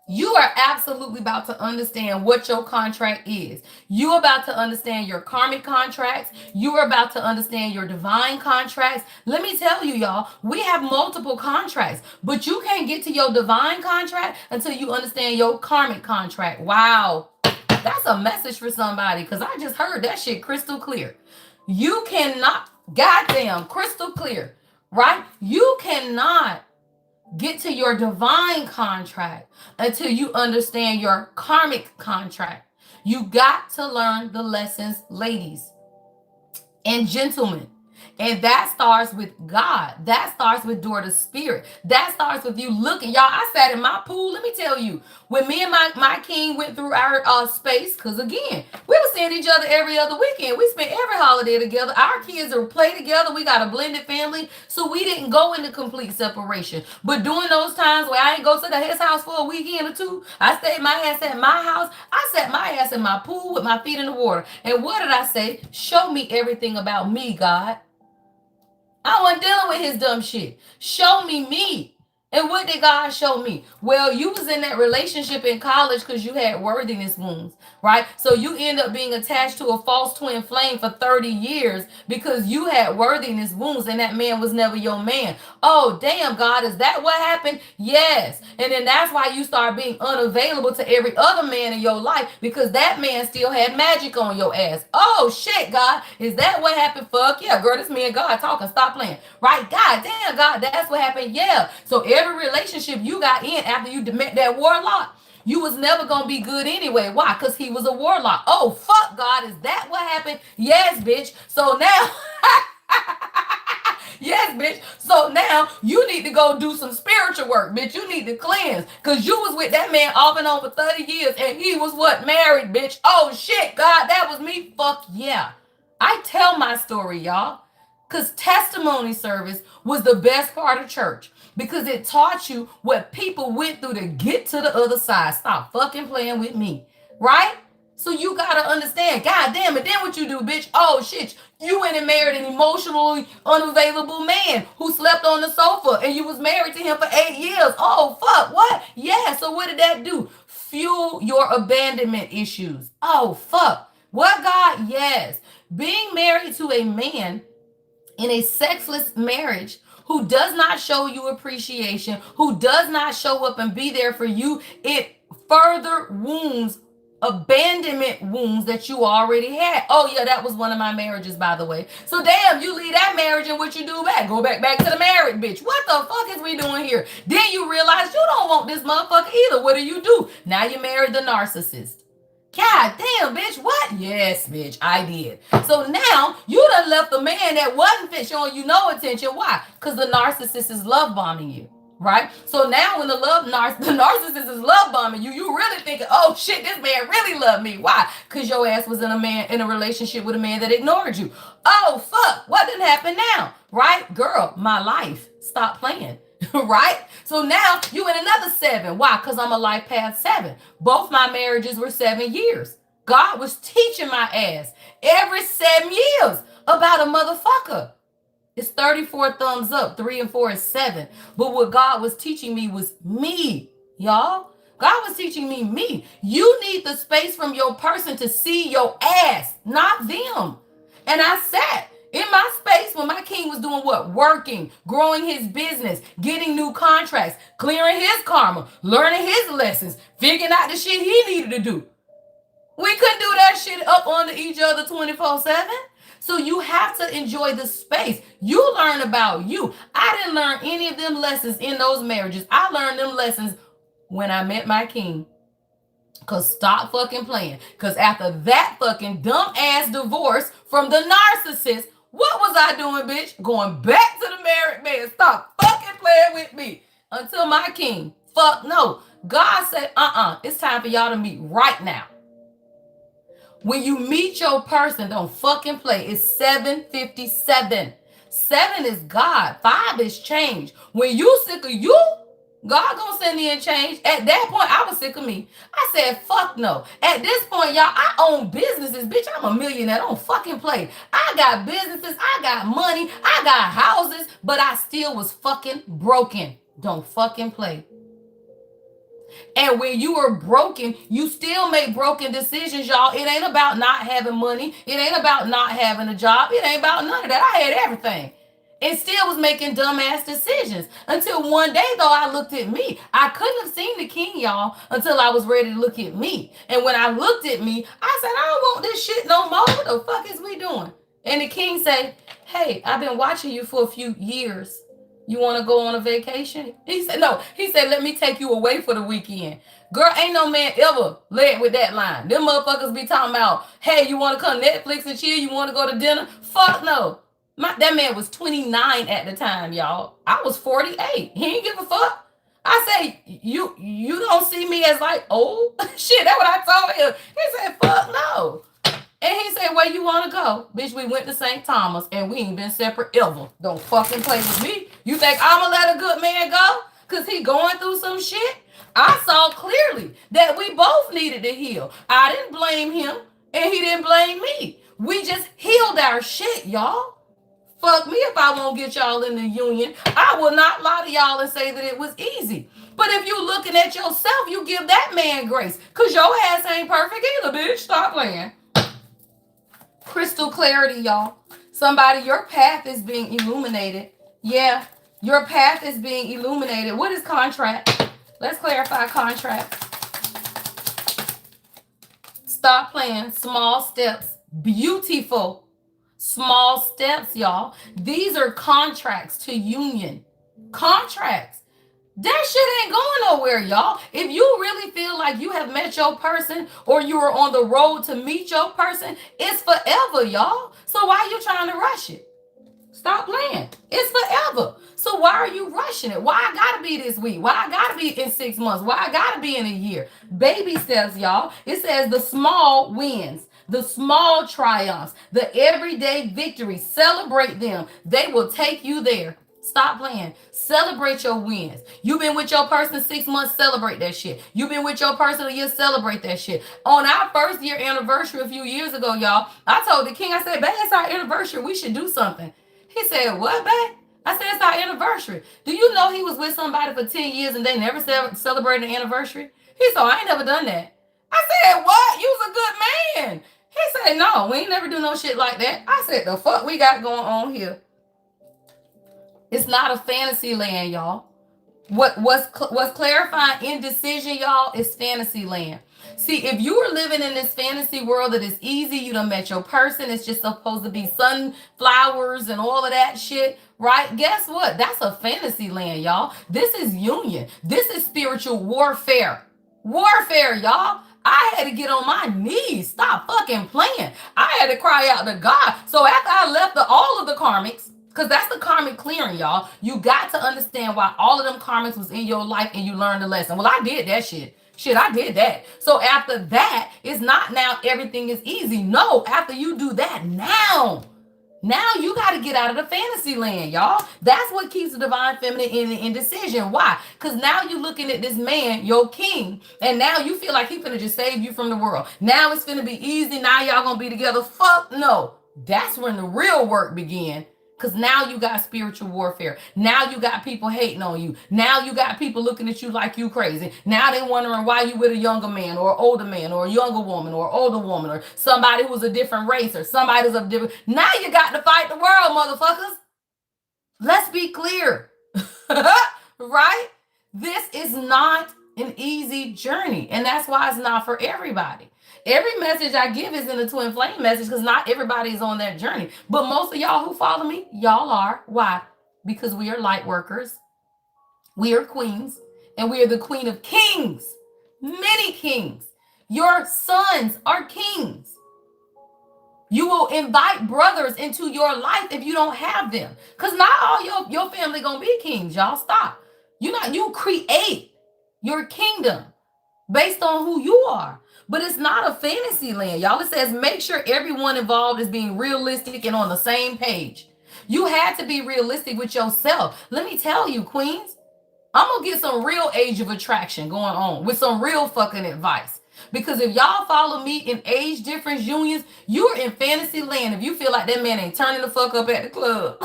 You are absolutely about to understand what your contract is. You're about to understand your karmic contracts. You are about to understand your divine contracts. Let me tell you, y'all, we have multiple contracts, but you can't get to your divine contract until you understand your karmic contract. Wow. That's a message for somebody, because I just heard that shit crystal clear. You cannot, goddamn, crystal clear, right? You cannot get to your divine contract until you understand your karmic contract. You got to learn the lessons, ladies and gentlemen. And that starts with God. That starts with door to spirit. That starts with you looking. Y'all, I sat in my pool. Let me tell you, when me and my king went through our space, because again, we were seeing each other every other weekend. We spent every holiday together. Our kids are play together. We got a blended family. So we didn't go into complete separation. But during those times where I ain't go to his house for a weekend or two, I stayed my ass at my house. I sat my ass in my pool with my feet in the water. And what did I say? Show me everything about me, God. I wasn't dealing with his dumb shit. Show me me. And what did God show me? Well, you was in that relationship in college because you had worthiness wounds, right? So you end up being attached to a false twin flame for 30 years because you had worthiness wounds and that man was never your man. Oh, damn, God, is that what happened? Yes. And then that's why you start being unavailable to every other man in your life, because that man still had magic on your ass. Oh, shit, God, is that what happened? Fuck yeah, girl, this me and God talking. Stop playing. Right? God damn, God, that's what happened. Yeah. So every relationship you got in after you met that warlock, you was never gonna be good anyway. Why? Because he was a warlock. Oh, fuck, God, is that what happened? Yes, bitch. So now yes, bitch. So now you need to go do some spiritual work, bitch. You need to cleanse. Because you was with that man off and on for 30 years and he was what? Married, bitch. Oh, shit, God, that was me. Fuck yeah. I tell my story, y'all. Because testimony service was the best part of church. Because it taught you what people went through to get to the other side. Stop fucking playing with me. Right? So you gotta understand, god damn it, then what you do, bitch? Oh shit, you went and married an emotionally unavailable man who slept on the sofa and you was married to him for 8 years. Oh fuck, what? Yeah, so what did that do? Fuel your abandonment issues. Oh fuck. What, God? Yes. Being married to a man in a sexless marriage who does not show you appreciation, who does not show up and be there for you, it further wounds abandonment wounds that you already had. Oh yeah, that was one of my marriages, by the way. So damn, you leave that marriage and what you do back? Go back to the married bitch. What the fuck is we doing here? Then you realize you don't want this motherfucker either. What do? Now you married the narcissist. God damn, bitch, what? Yes, bitch, I did. So now you done left the man that wasn't showing you no attention. Why? Because the narcissist is love bombing you. Right? So now when the narcissist is love bombing you, you really thinking, oh shit, this man really loved me. Why? Because your ass was in a relationship with a man that ignored you. Oh fuck, what didn't happen now? Right? Girl, my life. Stop playing. Right? So now you in another 7. Why? Because I'm a life path 7. Both my marriages were 7 years. God was teaching my ass every 7 years about a motherfucker. It's 34 thumbs up. 3 and 4 is 7. But what God was teaching me was me, y'all. God was teaching me. You need the space from your person to see your ass, not them. And I sat in my space when my king was doing what? Working, growing his business, getting new contracts, clearing his karma, learning his lessons, figuring out the shit he needed to do. We couldn't do that shit up under each other 24/7. So you have to enjoy the space. You learn about you. I didn't learn any of them lessons in those marriages. I learned them lessons when I met my king. Because stop fucking playing. Because after that fucking dumb ass divorce from the narcissist, What was I doing, bitch? Going back to the married man. Stop fucking playing with me until my king. Fuck no. God said, it's time for y'all to meet right now. When you meet your person, don't fucking play. It's 7:57. 7 is God. 5 is change. When you sick of you, God gonna send in change. At that point, I was sick of me. I said, fuck no. At this point, y'all, I own businesses. Bitch, I'm a millionaire. Don't fucking play. I got businesses. I got money. I got houses. But I still was fucking broken. Don't fucking play. And when you are broken, you still make broken decisions, y'all. It ain't about not having money. It ain't about not having a job. It ain't about none of that. I had everything. And still was making dumbass decisions. Until one day, though, I looked at me. I couldn't have seen the king, y'all, until I was ready to look at me. And when I looked at me, I said, I don't want this shit no more. What the fuck is we doing? And the king said, hey, I've been watching you for a few years. You want to go on a vacation? He said, no. He said, let me take you away for the weekend. Girl, ain't no man ever led with that line. Them motherfuckers be talking about, hey, you want to come Netflix and chill? You want to go to dinner? Fuck no. That man was 29 at the time, y'all. I was 48. He ain't give a fuck. I say, you don't see me as like old? Shit, that's what I told him. He said, fuck no. And he said, where you want to go? Bitch, we went to St. Thomas and we ain't been separate ever. Don't fucking play with me. You think I'm going to let a good man go? Because he going through some shit? I saw clearly that we both needed to heal. I didn't blame him and he didn't blame me. We just healed our shit, y'all. Fuck me if I won't get y'all in the union. I will not lie to y'all and say that it was easy. But if you looking at yourself, you give that man grace. Because your ass ain't perfect either, bitch. Stop playing. Crystal clarity, y'all. Somebody, your path is being illuminated. Yeah, your path is being illuminated. What is contract? Let's clarify contract. Stop playing. Small steps. Beautiful. Small steps, y'all. These are contracts to union. Contracts. That shit ain't going nowhere, y'all. If you really feel like you have met your person or you are on the road to meet your person, it's forever, y'all. So why are you trying to rush it? Stop playing. It's forever. So why are you rushing it? Why I gotta be this week? Why I gotta be in 6 months? Why I gotta be in a year? Baby steps, y'all. It says the small wins, the small triumphs, the everyday victories. Celebrate them. They will take you there. Stop playing. Celebrate your wins. You've been with your person 6 months, celebrate that shit. You've been with your person a year, celebrate that shit. On our first year anniversary a few years ago, y'all, I told the king, I said, babe, it's our anniversary. We should do something. He said, what, babe? I said, it's our anniversary. Do you know he was with somebody for 10 years and they never celebrated an anniversary? He said, I ain't never done that. I said, what? You was a good man. He said, no, we ain't never do no shit like that. I said, the fuck we got going on here? It's not a fantasy land, y'all. What's clarifying indecision, y'all, is fantasy land. See, if you were living in this fantasy world that is easy, you done met your person, it's just supposed to be sunflowers and all of that shit, right? Guess what? That's a fantasy land, y'all. This is union. This is spiritual warfare. Warfare, y'all. I had to get on my knees. Stop fucking playing. I had to cry out to God. So after I left all of the karmics, because that's the karmic clearing, y'all. You got to understand why all of them karmics was in your life and you learned the lesson. Well, I did that shit. Shit, I did that. So after that, it's not now everything is easy. No, after you do that, now you got to get out of the fantasy land, y'all. That's what keeps the divine feminine in the indecision. Why? Because now you're looking at this man, your king, and now you feel like he's finna just save you from the world. Now it's finna be easy. Now y'all gonna be together. Fuck no. That's when the real work began. Because now you got spiritual warfare. Now you got people hating on you. Now you got people looking at you like you crazy. Now they wondering why you with a younger man or older man or a younger woman or older woman or somebody who's a different race or somebody who's a different. Now you got to fight the world, motherfuckers. Let's be clear. Right? This is not an easy journey. And that's why it's not for everybody. Every message I give is in the twin flame message because not everybody is on that journey. But most of y'all who follow me, y'all are. Why? Because we are light workers. We are queens. And we are the queen of kings. Many kings. Your sons are kings. You will invite brothers into your life if you don't have them. Because not all your family gonna be kings, y'all. Stop. You create your kingdom based on who you are. But it's not a fantasy land, y'all. It says make sure everyone involved is being realistic and on the same page. You had to be realistic with yourself. Let me tell you, queens, I'm gonna get some real age of attraction going on with some real fucking advice. Because if y'all follow me in age difference unions, you're in fantasy land if you feel like that man ain't turning the fuck up at the club.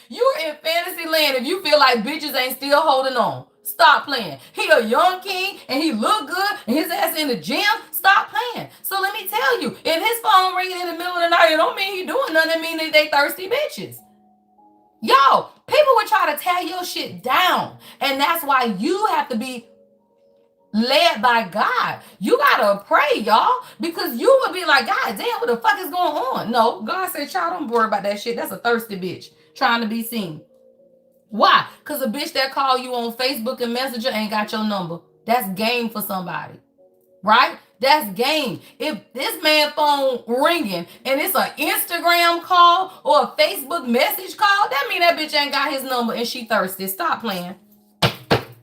You're in fantasy land if you feel like bitches ain't still holding on. Stop playing. He a young king and he look good and his ass in the gym. Stop playing. So let me tell you, if his phone ringing in the middle of the night, it don't mean he doing nothing. It mean that they thirsty bitches. Yo, people would try to tear your shit down. And that's why you have to be led by God. You gotta pray, y'all, because you would be like, God damn, what the fuck is going on? No, God said, child, don't worry about that shit. That's a thirsty bitch trying to be seen. Why? Because a bitch that call you on Facebook and Messenger ain't got your number. That's game for somebody, right? That's game. If this man phone ringing and it's an Instagram call or a Facebook message call, that mean that bitch ain't got his number and she thirsty. Stop playing.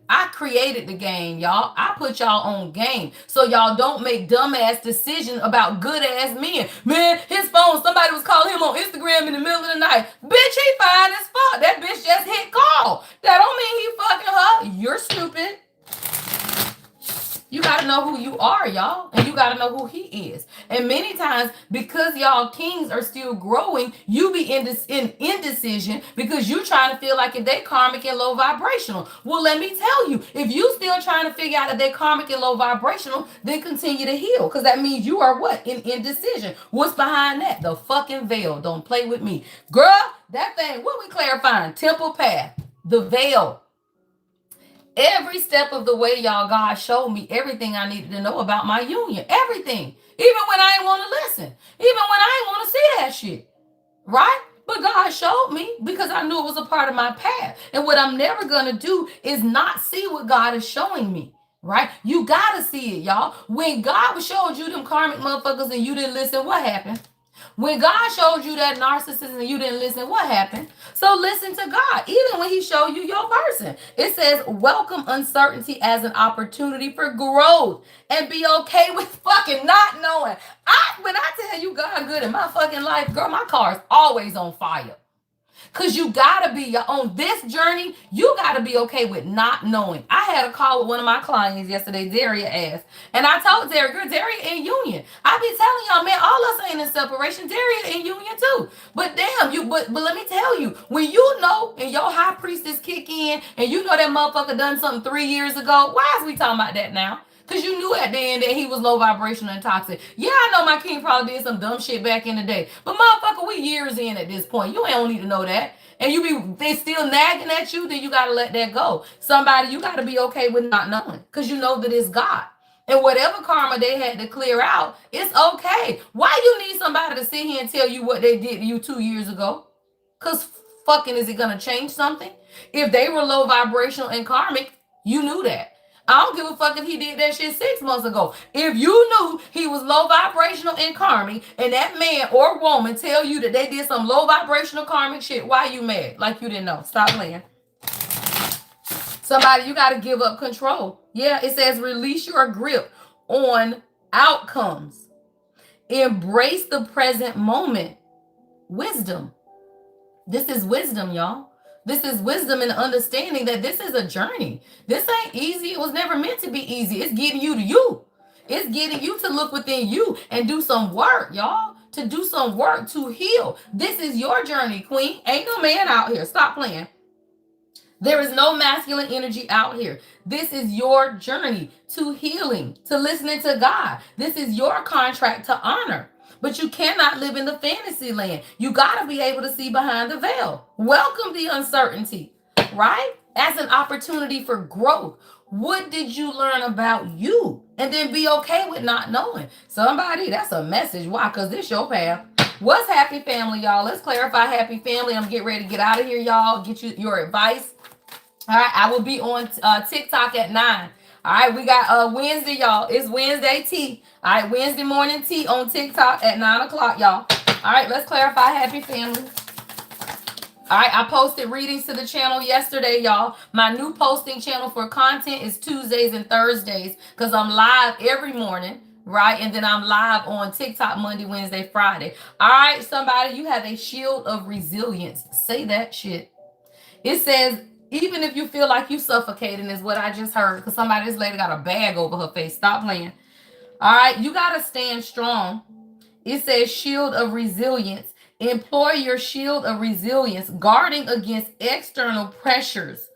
I created the game, y'all. I put y'all on game so y'all don't make dumbass decisions about good ass men. Man, his phone, somebody was calling him on Instagram in the middle of the night. Bitch, he fine as fuck. That bitch just hit call. That don't mean he fucking her. You're stupid. You got to know who you are, y'all. And you got to know who he is. And many times, because y'all kings are still growing, you be in indecision because you trying to feel like if they karmic and low vibrational. Well, let me tell you, if you still trying to figure out if they karmic and low vibrational, then continue to heal. Because that means you are what? In indecision. What's behind that? The fucking veil. Don't play with me. Girl, that thing, what we clarifying? Temple path. The veil. Every step of the way, y'all, God showed me everything I needed to know about my union. Everything. Even when I didn't want to listen. Even when I didn't want to see that shit. Right? But God showed me because I knew it was a part of my path. And what I'm never going to do is not see what God is showing me. Right? You got to see it, y'all. When God showed you them karmic motherfuckers and you didn't listen, what happened? When God showed you that narcissism and you didn't listen, what happened? So listen to God, even when he showed you your person. It says, welcome uncertainty as an opportunity for growth and be okay with fucking not knowing. When I tell you God good in my fucking life, girl, my car is always on fire. Because you got to be on this journey. You got to be okay with not knowing. I had a call with one of my clients yesterday, Daria asked. And I told Daria, girl, Daria in union. I be telling y'all, man, all us ain't in separation. Daria in union too. But damn, but let me tell you, when you know and your high priestess kick in and you know that motherfucker done something 3 years ago, why is we talking about that now? Because you knew at the end that he was low vibrational and toxic. Yeah, I know my king probably did some dumb shit back in the day. But motherfucker, we years in at this point. You don't need to know that. And they still nagging at you, then you got to let that go. Somebody, you got to be okay with not knowing. Because you know that it's God. And whatever karma they had to clear out, it's okay. Why you need somebody to sit here and tell you what they did to you 2 years ago? Because fucking is it going to change something? If they were low vibrational and karmic, you knew that. I don't give a fuck if he did that shit 6 months ago. If you knew he was low vibrational and karmic, and that man or woman tell you that they did some low vibrational karmic shit, why you mad? Like you didn't know. Stop playing. Somebody, you got to give up control. Yeah, it says release your grip on outcomes. Embrace the present moment. Wisdom. This is wisdom, y'all. This is wisdom and understanding that this is a journey. This ain't easy. It was never meant to be easy. It's getting you to you. It's getting you to look within you and do some work, y'all. To do some work to heal. This is your journey, queen. Ain't no man out here. Stop playing. There is no masculine energy out here. This is your journey to healing, to listening to God. This is your contract to honor. But you cannot live in the fantasy land. You got to be able to see behind the veil. Welcome the uncertainty, right? As an opportunity for growth. What did you learn about you? And then be okay with not knowing. Somebody, that's a message. Why? Because this your path. What's happy family, y'all? Let's clarify happy family. I'm getting ready to get out of here, y'all. Get you your advice. All right, I will be on TikTok at 9. All right, we got Wednesday, y'all. It's Wednesday tea. All right, Wednesday morning tea on TikTok at 9 o'clock, y'all. All right, let's clarify, happy family. All right, I posted readings to the channel yesterday, y'all. My new posting channel for content is Tuesdays and Thursdays because I'm live every morning, right? And then I'm live on TikTok Monday, Wednesday, Friday. All right, somebody, you have a shield of resilience. Say that shit. It says, even if you feel like you suffocating, is what I just heard, because somebody, this lady got a bag over her face. Stop playing. All right, you got to stand strong. It says shield of resilience. Employ your shield of resilience, guarding against external pressures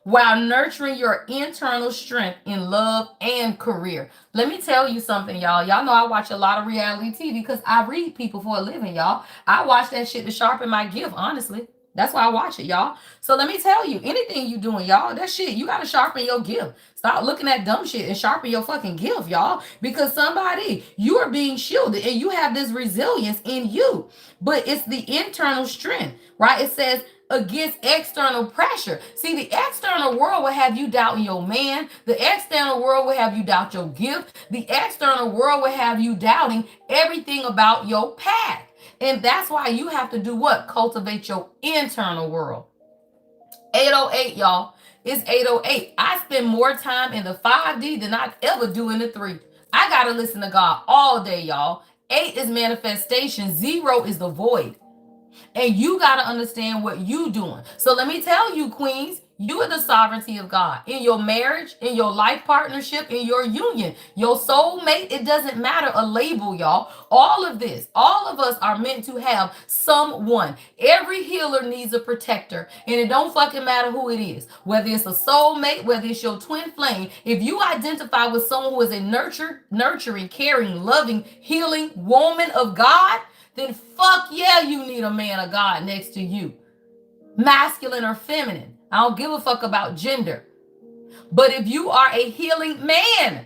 while nurturing your internal strength in love and career. Let me tell you something, y'all. Y'all know I watch a lot of reality TV because I read people for a living, y'all. I watch that shit to sharpen my gift, honestly. That's why I watch it, y'all. So let me tell you, anything you doing, y'all, that shit, you got to sharpen your gift. Stop looking at dumb shit and sharpen your fucking gift, y'all. Because somebody, you are being shielded and you have this resilience in you. But it's the internal strength, right? It says against external pressure. See, the external world will have you doubting your man. The external world will have you doubt your gift. The external world will have you doubting everything about your path. And that's why you have to do what? Cultivate your internal world. 808, y'all. It's 808. I spend more time in the 5D than I ever do in the 3. I got to listen to God all day, y'all. 8 is manifestation. 0 is the void. And you got to understand what you doing. So let me tell you, queens, you are the sovereignty of God. In your marriage, in your life partnership, in your union, your soulmate, it doesn't matter a label, y'all. All of this, all of us are meant to have someone. Every healer needs a protector. And it don't fucking matter who it is. Whether it's a soulmate, whether it's your twin flame. If you identify with someone who is a nurturing, caring, loving, healing woman of God, then fuck yeah, you need a man of God next to you. Masculine or feminine. I don't give a fuck about gender. But if you are a healing man,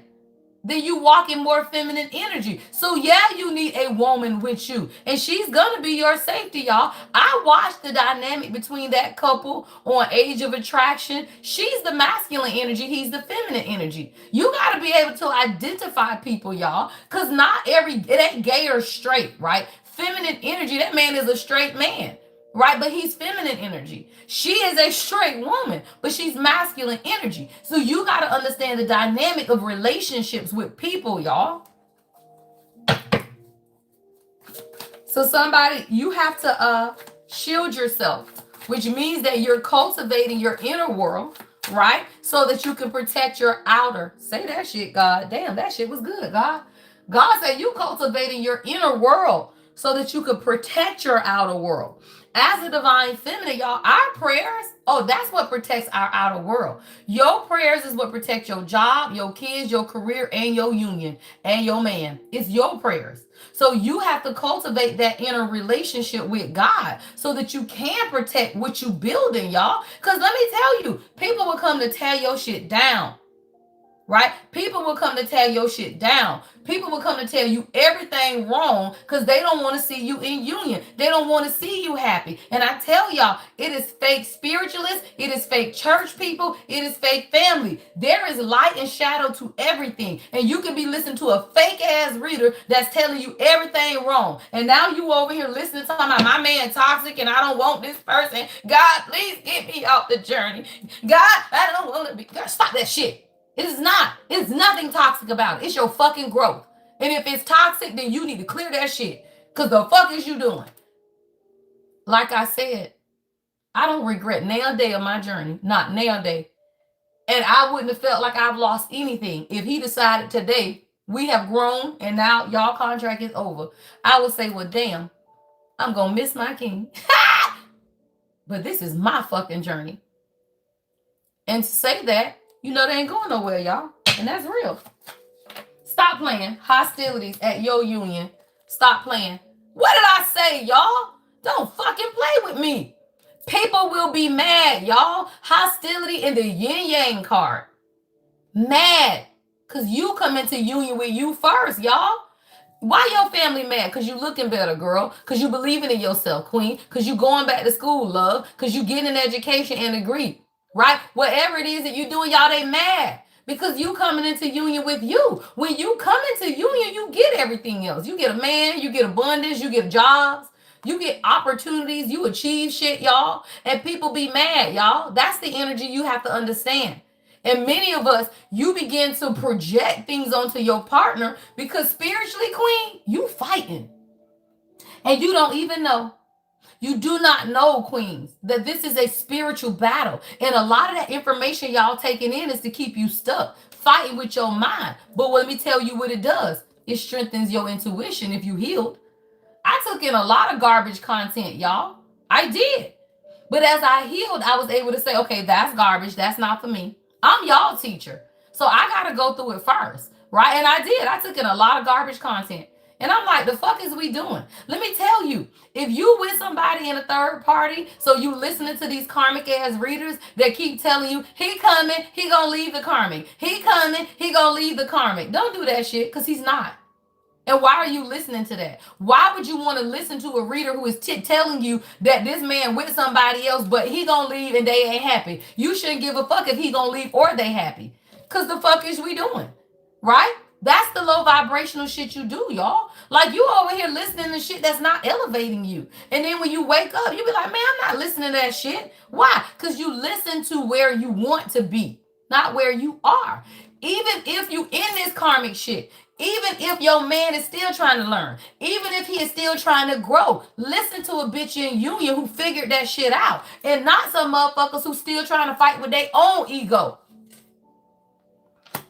then you walk in more feminine energy. So yeah, you need a woman with you. And she's gonna be your safety, y'all. I watched the dynamic between that couple on Age of Attraction. She's the masculine energy, he's the feminine energy. You gotta be able to identify people, y'all. Cause not it ain't gay or straight, right? Feminine energy, that man is a straight man. Right? But he's feminine energy. She is a straight woman, but she's masculine energy. So you got to understand the dynamic of relationships with people, y'all. So somebody, you have to shield yourself, which means that you're cultivating your inner world, right? So that you can protect your outer. Say that shit, God. Damn, that shit was good, God. God said you cultivating your inner world so that you could protect your outer world. As a divine feminine, y'all, our prayers, that's what protects our outer world. Your prayers is what protects your job, your kids, your career, and your union, and your man. It's your prayers. So you have to cultivate that inner relationship with God so that you can protect what you building, y'all. Because let me tell you, people will come to tear your shit down. Right? People will come to tear your shit down. People will come to tell you everything wrong because they don't want to see you in union. They don't want to see you happy. And I tell y'all, it is fake spiritualists. It is fake church people. It is fake family. There is light and shadow to everything. And you can be listening to a fake ass reader that's telling you everything wrong. And now you over here listening to my man toxic and I don't want this person. God, please get me off the journey. God, I don't want to be. God, stop that shit. It is not. It's nothing toxic about it. It's your fucking growth. And if it's toxic, then you need to clear that shit. Because the fuck is you doing? Like I said, I don't regret nail day of my journey. Not nail day. And I wouldn't have felt like I've lost anything. If he decided today, we have grown and now y'all contract is over. I would say, well, damn, I'm going to miss my king. But this is my fucking journey. And to say that, you know they ain't going nowhere, y'all. And that's real. Stop playing. Hostilities at your union. Stop playing. What did I say, y'all? Don't fucking play with me. People will be mad, y'all. Hostility in the yin-yang card. Mad. Because you come into union with you first, y'all. Why your family mad? Because you looking better, girl. Because you believing in yourself, queen. Because you going back to school, love. Because you getting an education and degree. Right? Whatever it is that you're doing, y'all, they mad. Because you coming into union with you. When you come into union, you get everything else. You get a man, you get abundance, you get jobs, you get opportunities, you achieve shit, y'all. And people be mad, y'all. That's the energy you have to understand. And many of us, you begin to project things onto your partner because spiritually, queen, you fighting. And you don't even know. You do not know, queens, that this is a spiritual battle. And a lot of that information y'all taking in is to keep you stuck, fighting with your mind. But let me tell you what it does. It strengthens your intuition if you healed. I took in a lot of garbage content, y'all. I did. But as I healed, I was able to say, okay, that's garbage. That's not for me. I'm y'all teacher. So I got to go through it first, right? And I did. I took in a lot of garbage content. And I'm like, the fuck is we doing? Let me tell you, if you with somebody in a third party, so you listening to these karmic ass readers that keep telling you, he coming, he gonna leave the karmic. He coming, he gonna leave the karmic. Don't do that shit, because he's not. And why are you listening to that? Why would you want to listen to a reader who is telling you that this man with somebody else, but he gonna leave and they ain't happy? You shouldn't give a fuck if he gonna leave or they happy. Because the fuck is we doing? Right? That's the low vibrational shit you do, y'all. Like, you over here listening to shit that's not elevating you. And then when you wake up, you be like, man, I'm not listening to that shit. Why? Because you listen to where you want to be, not where you are. Even if you in this karmic shit, even if your man is still trying to learn, even if he is still trying to grow, listen to a bitch in union who figured that shit out, and not some motherfuckers who still trying to fight with their own ego.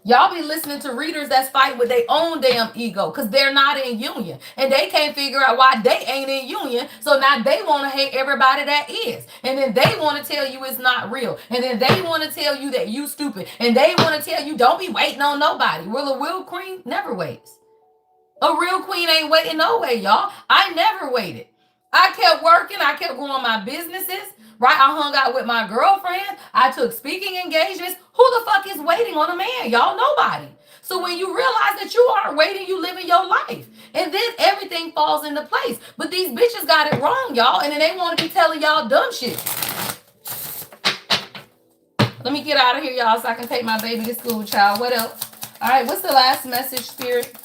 Y'all be listening to readers that's fighting with their own damn ego because they're not in union. And they can't figure out why they ain't in union. So now they want to hate everybody that is. And then they want to tell you it's not real. And then they want to tell you that you stupid. And they want to tell you don't be waiting on nobody. Well, a real queen never waits. A real queen ain't waiting no way, y'all. I never waited. I kept working. I kept growing my businesses. Right? I hung out with my girlfriend. I took speaking engagements. Who the fuck is waiting on a man, y'all? Nobody. So when you realize that you aren't waiting, you living your life. And then everything falls into place. But these bitches got it wrong, y'all. And then they want to be telling y'all dumb shit. Let me get out of here, y'all, so I can take my baby to school, child. What else? All right, what's the last message, Spirit?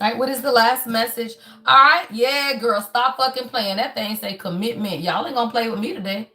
All right, what is the last message? All right, yeah, girl, stop fucking playing. That thing say commitment. Y'all ain't gonna play with me today.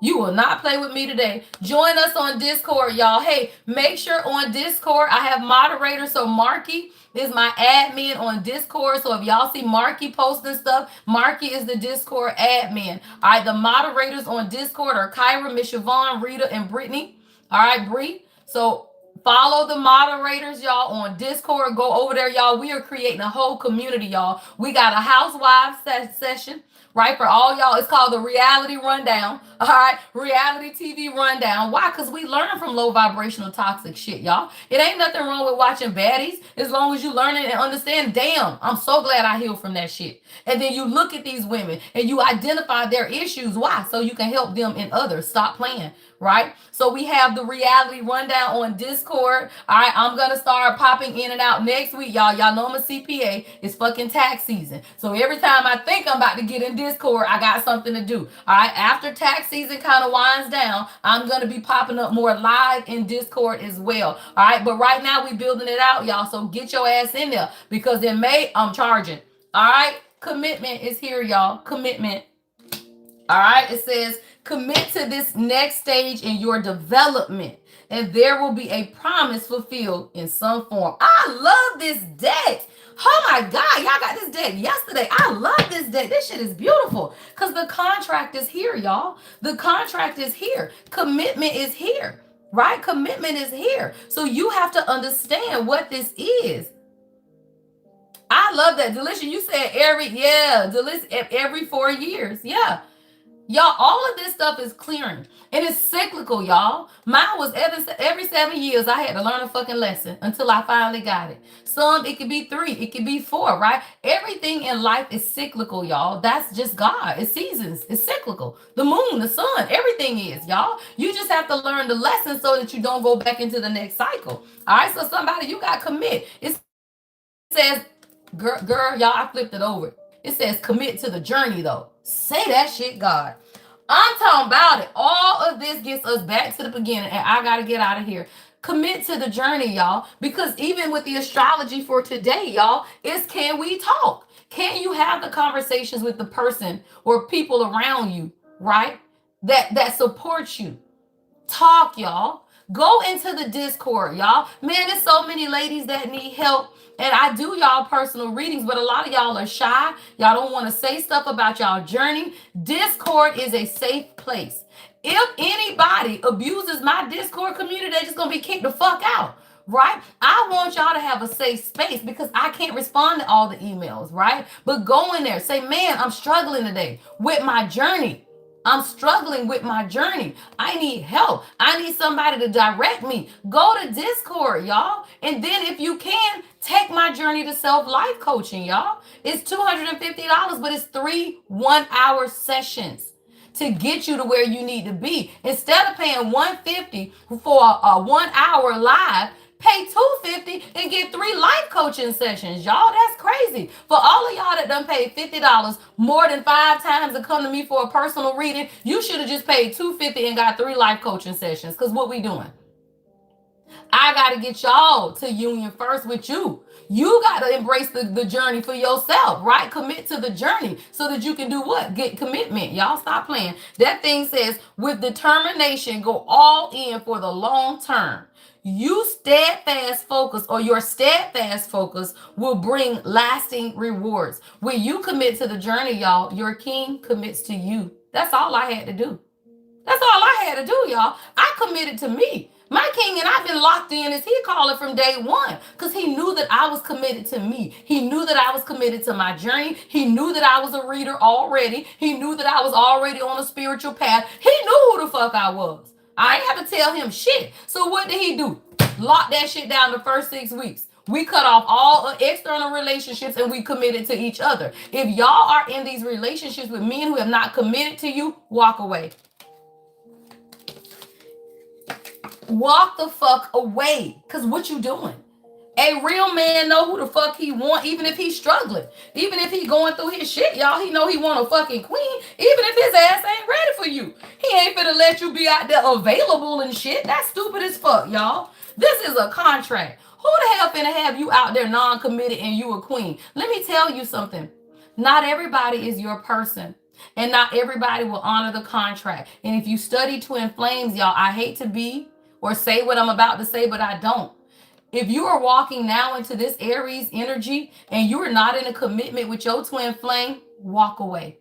You will not play with me today. Join us on Discord, y'all. Hey, make sure on Discord, I have moderators. So Marky is my admin on Discord. So if y'all see Marky posting stuff, Marky is the Discord admin. All right, the moderators on Discord are Kyra, Miss Siobhan, Rita, and Brittany. All right, Bree. So follow the moderators, y'all, on Discord. Go over there, y'all. We are creating a whole community, y'all. We got a housewives session, right? For all y'all, it's called the Reality Rundown. All right, Reality TV Rundown. Why? Because we learn from low vibrational toxic shit, y'all. It ain't nothing wrong with watching baddies as long as you learn it and understand. Damn, I'm so glad I healed from that shit. And then you look at these women and you identify their issues. Why? So you can help them and others. Stop playing. Right? So we have the Reality Rundown on Discord. All right, I'm going to start popping in and out next week, y'all. Y'all know I'm a CPA. It's fucking tax season. So every time I think I'm about to get in Discord, I got something to do. All right, after tax season kind of winds down, I'm going to be popping up more live in Discord as well. All right, but right now we building it out, y'all. So get your ass in there because in May, I'm charging. All right, commitment is here, y'all. Commitment. All right, it says, commit to this next stage in your development, and there will be a promise fulfilled in some form. I love this deck. Oh my God, y'all got this deck yesterday. I love this deck. This shit is beautiful because the contract is here, y'all. The contract is here. Commitment is here, right? Commitment is here. So you have to understand what this is. I love that. Delicious, you said Delicious, every 4 years. Yeah. Y'all, all of this stuff is clearing. And it's cyclical, y'all. Mine was every 7 years I had to learn a fucking lesson until I finally got it. Some, it could be 3, it could be 4, right? Everything in life is cyclical, y'all. That's just God. It's seasons. It's cyclical. The moon, the sun, everything is, y'all. You just have to learn the lesson so that you don't go back into the next cycle. All right, so somebody, you got to commit. It says, girl, y'all, I flipped it over. It says commit to the journey, though. Say that shit, God. I'm talking about it. All of this gets us back to the beginning, and I got to get out of here. Commit to the journey, y'all. Because even with the astrology for today, y'all, is can we talk? Can you have the conversations with the person or people around you, right? That supports you. Talk, y'all. Go into the Discord, y'all. Man, there's so many ladies that need help. And I do y'all personal readings, but a lot of y'all are shy. Y'all don't want to say stuff about y'all journey. Discord is a safe place. If anybody abuses my Discord community, they're just gonna be kicked the fuck out. Right? I want y'all to have a safe space because I can't respond to all the emails, right? But go in there, say, man, I'm struggling today with my journey. I'm struggling with my journey. I need help. I need somebody to direct me. Go to Discord, y'all. And then if you can, take my journey to self-life coaching, y'all. It's $250, but it's 3 1-hour sessions to get you to where you need to be. Instead of paying $150 for a 1-hour live, pay $250 and get 3 life coaching sessions. Y'all, that's crazy. For all of y'all that done paid $50 more than 5 times to come to me for a personal reading, you should have just paid $250 and got 3 life coaching sessions. Because what we doing? I got to get y'all to union first with you. You got to embrace the journey for yourself, right? Commit to the journey so that you can do what? Get commitment. Y'all stop playing. That thing says, with determination, go all in for the long term. You steadfast focus, or your steadfast focus will bring lasting rewards. When you commit to the journey, y'all, your king commits to you. That's all I had to do. That's all I had to do, y'all. I committed to me. My king and I've been locked in, as he called it, from day one, because he knew that I was committed to me. He knew that I was committed to my journey. He knew that I was a reader already. He knew that I was already on a spiritual path. He knew who the fuck I was. I ain't have to tell him shit. So what did he do? Lock that shit down the first 6 weeks. We cut off all external relationships and we committed to each other. If y'all are in these relationships with men who have not committed to you, walk away. Walk the fuck away. Because what you doing? A real man know who the fuck he want, even if he's struggling. Even if he going through his shit, y'all, he know he want a fucking queen. Even if his ass ain't ready for you. He ain't finna let you be out there available and shit. That's stupid as fuck, y'all. This is a contract. Who the hell finna have you out there non-committed and you a queen? Let me tell you something. Not everybody is your person. And not everybody will honor the contract. And if you study twin flames, y'all, I hate to be or say what I'm about to say, but I don't. If you are walking now into this Aries energy and you are not in a commitment with your twin flame, walk away.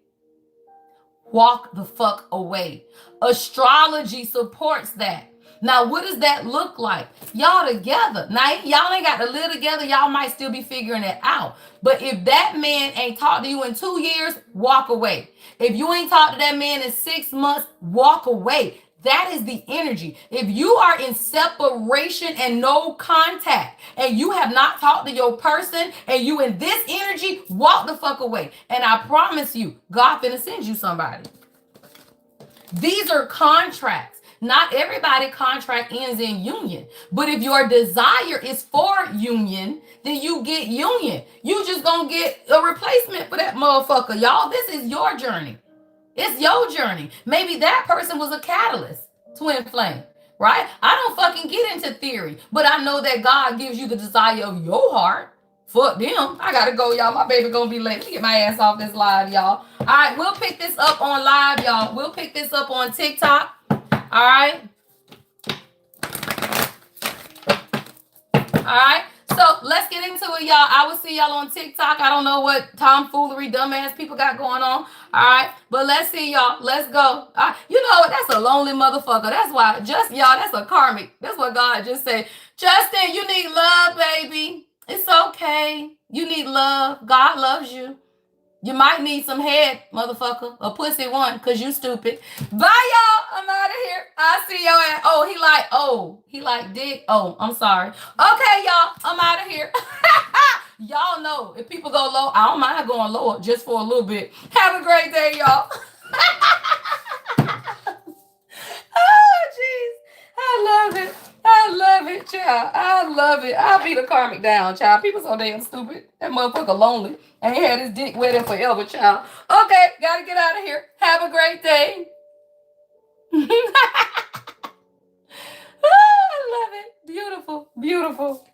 Walk the fuck away. Astrology supports that. Now, what does that look like? Y'all together. Now, y'all ain't got to live together. Y'all might still be figuring it out. But if that man ain't talked to you in 2 years, walk away. If you ain't talked to that man in 6 months, walk away. That is the energy. If you are in separation and no contact, and you have not talked to your person, and you in this energy, walk the fuck away. And I promise you, God finna send you somebody. These are contracts. Not everybody contract ends in union. But if your desire is for union, then you get union. You just gonna get a replacement for that motherfucker, y'all. This is your journey. It's your journey. Maybe that person was a catalyst, twin flame, right? I don't fucking get into theory, but I know that God gives you the desire of your heart. Fuck them. I gotta go, y'all. My baby gonna be late. Let me get my ass off this live, y'all. All right, we'll pick this up on live, y'all. We'll pick this up on TikTok. All right. All right. So let's get into it, y'all. I will see y'all on TikTok. I don't know what tomfoolery, dumbass people got going on. All right. But let's see, y'all. Let's go. All right. You know what? That's a lonely motherfucker. That's why, just y'all, that's a karmic. That's what God just said. Justin, you need love, baby. It's okay. You need love. God loves you. You might need some head, motherfucker. A pussy one, because you stupid. Bye, y'all. I'm out of here. I'll see y'all at... he like dick. Oh, I'm sorry. Okay, y'all. I'm out of here. Y'all know, if people go low, I don't mind going lower just for a little bit. Have a great day, y'all. Oh, jeez. I love it. I love it, child. I love it. I'll be the karmic down, child. People so damn stupid. That motherfucker lonely. Ain't had his dick wet in forever, child. Okay, gotta get out of here. Have a great day. I love it. Beautiful, beautiful.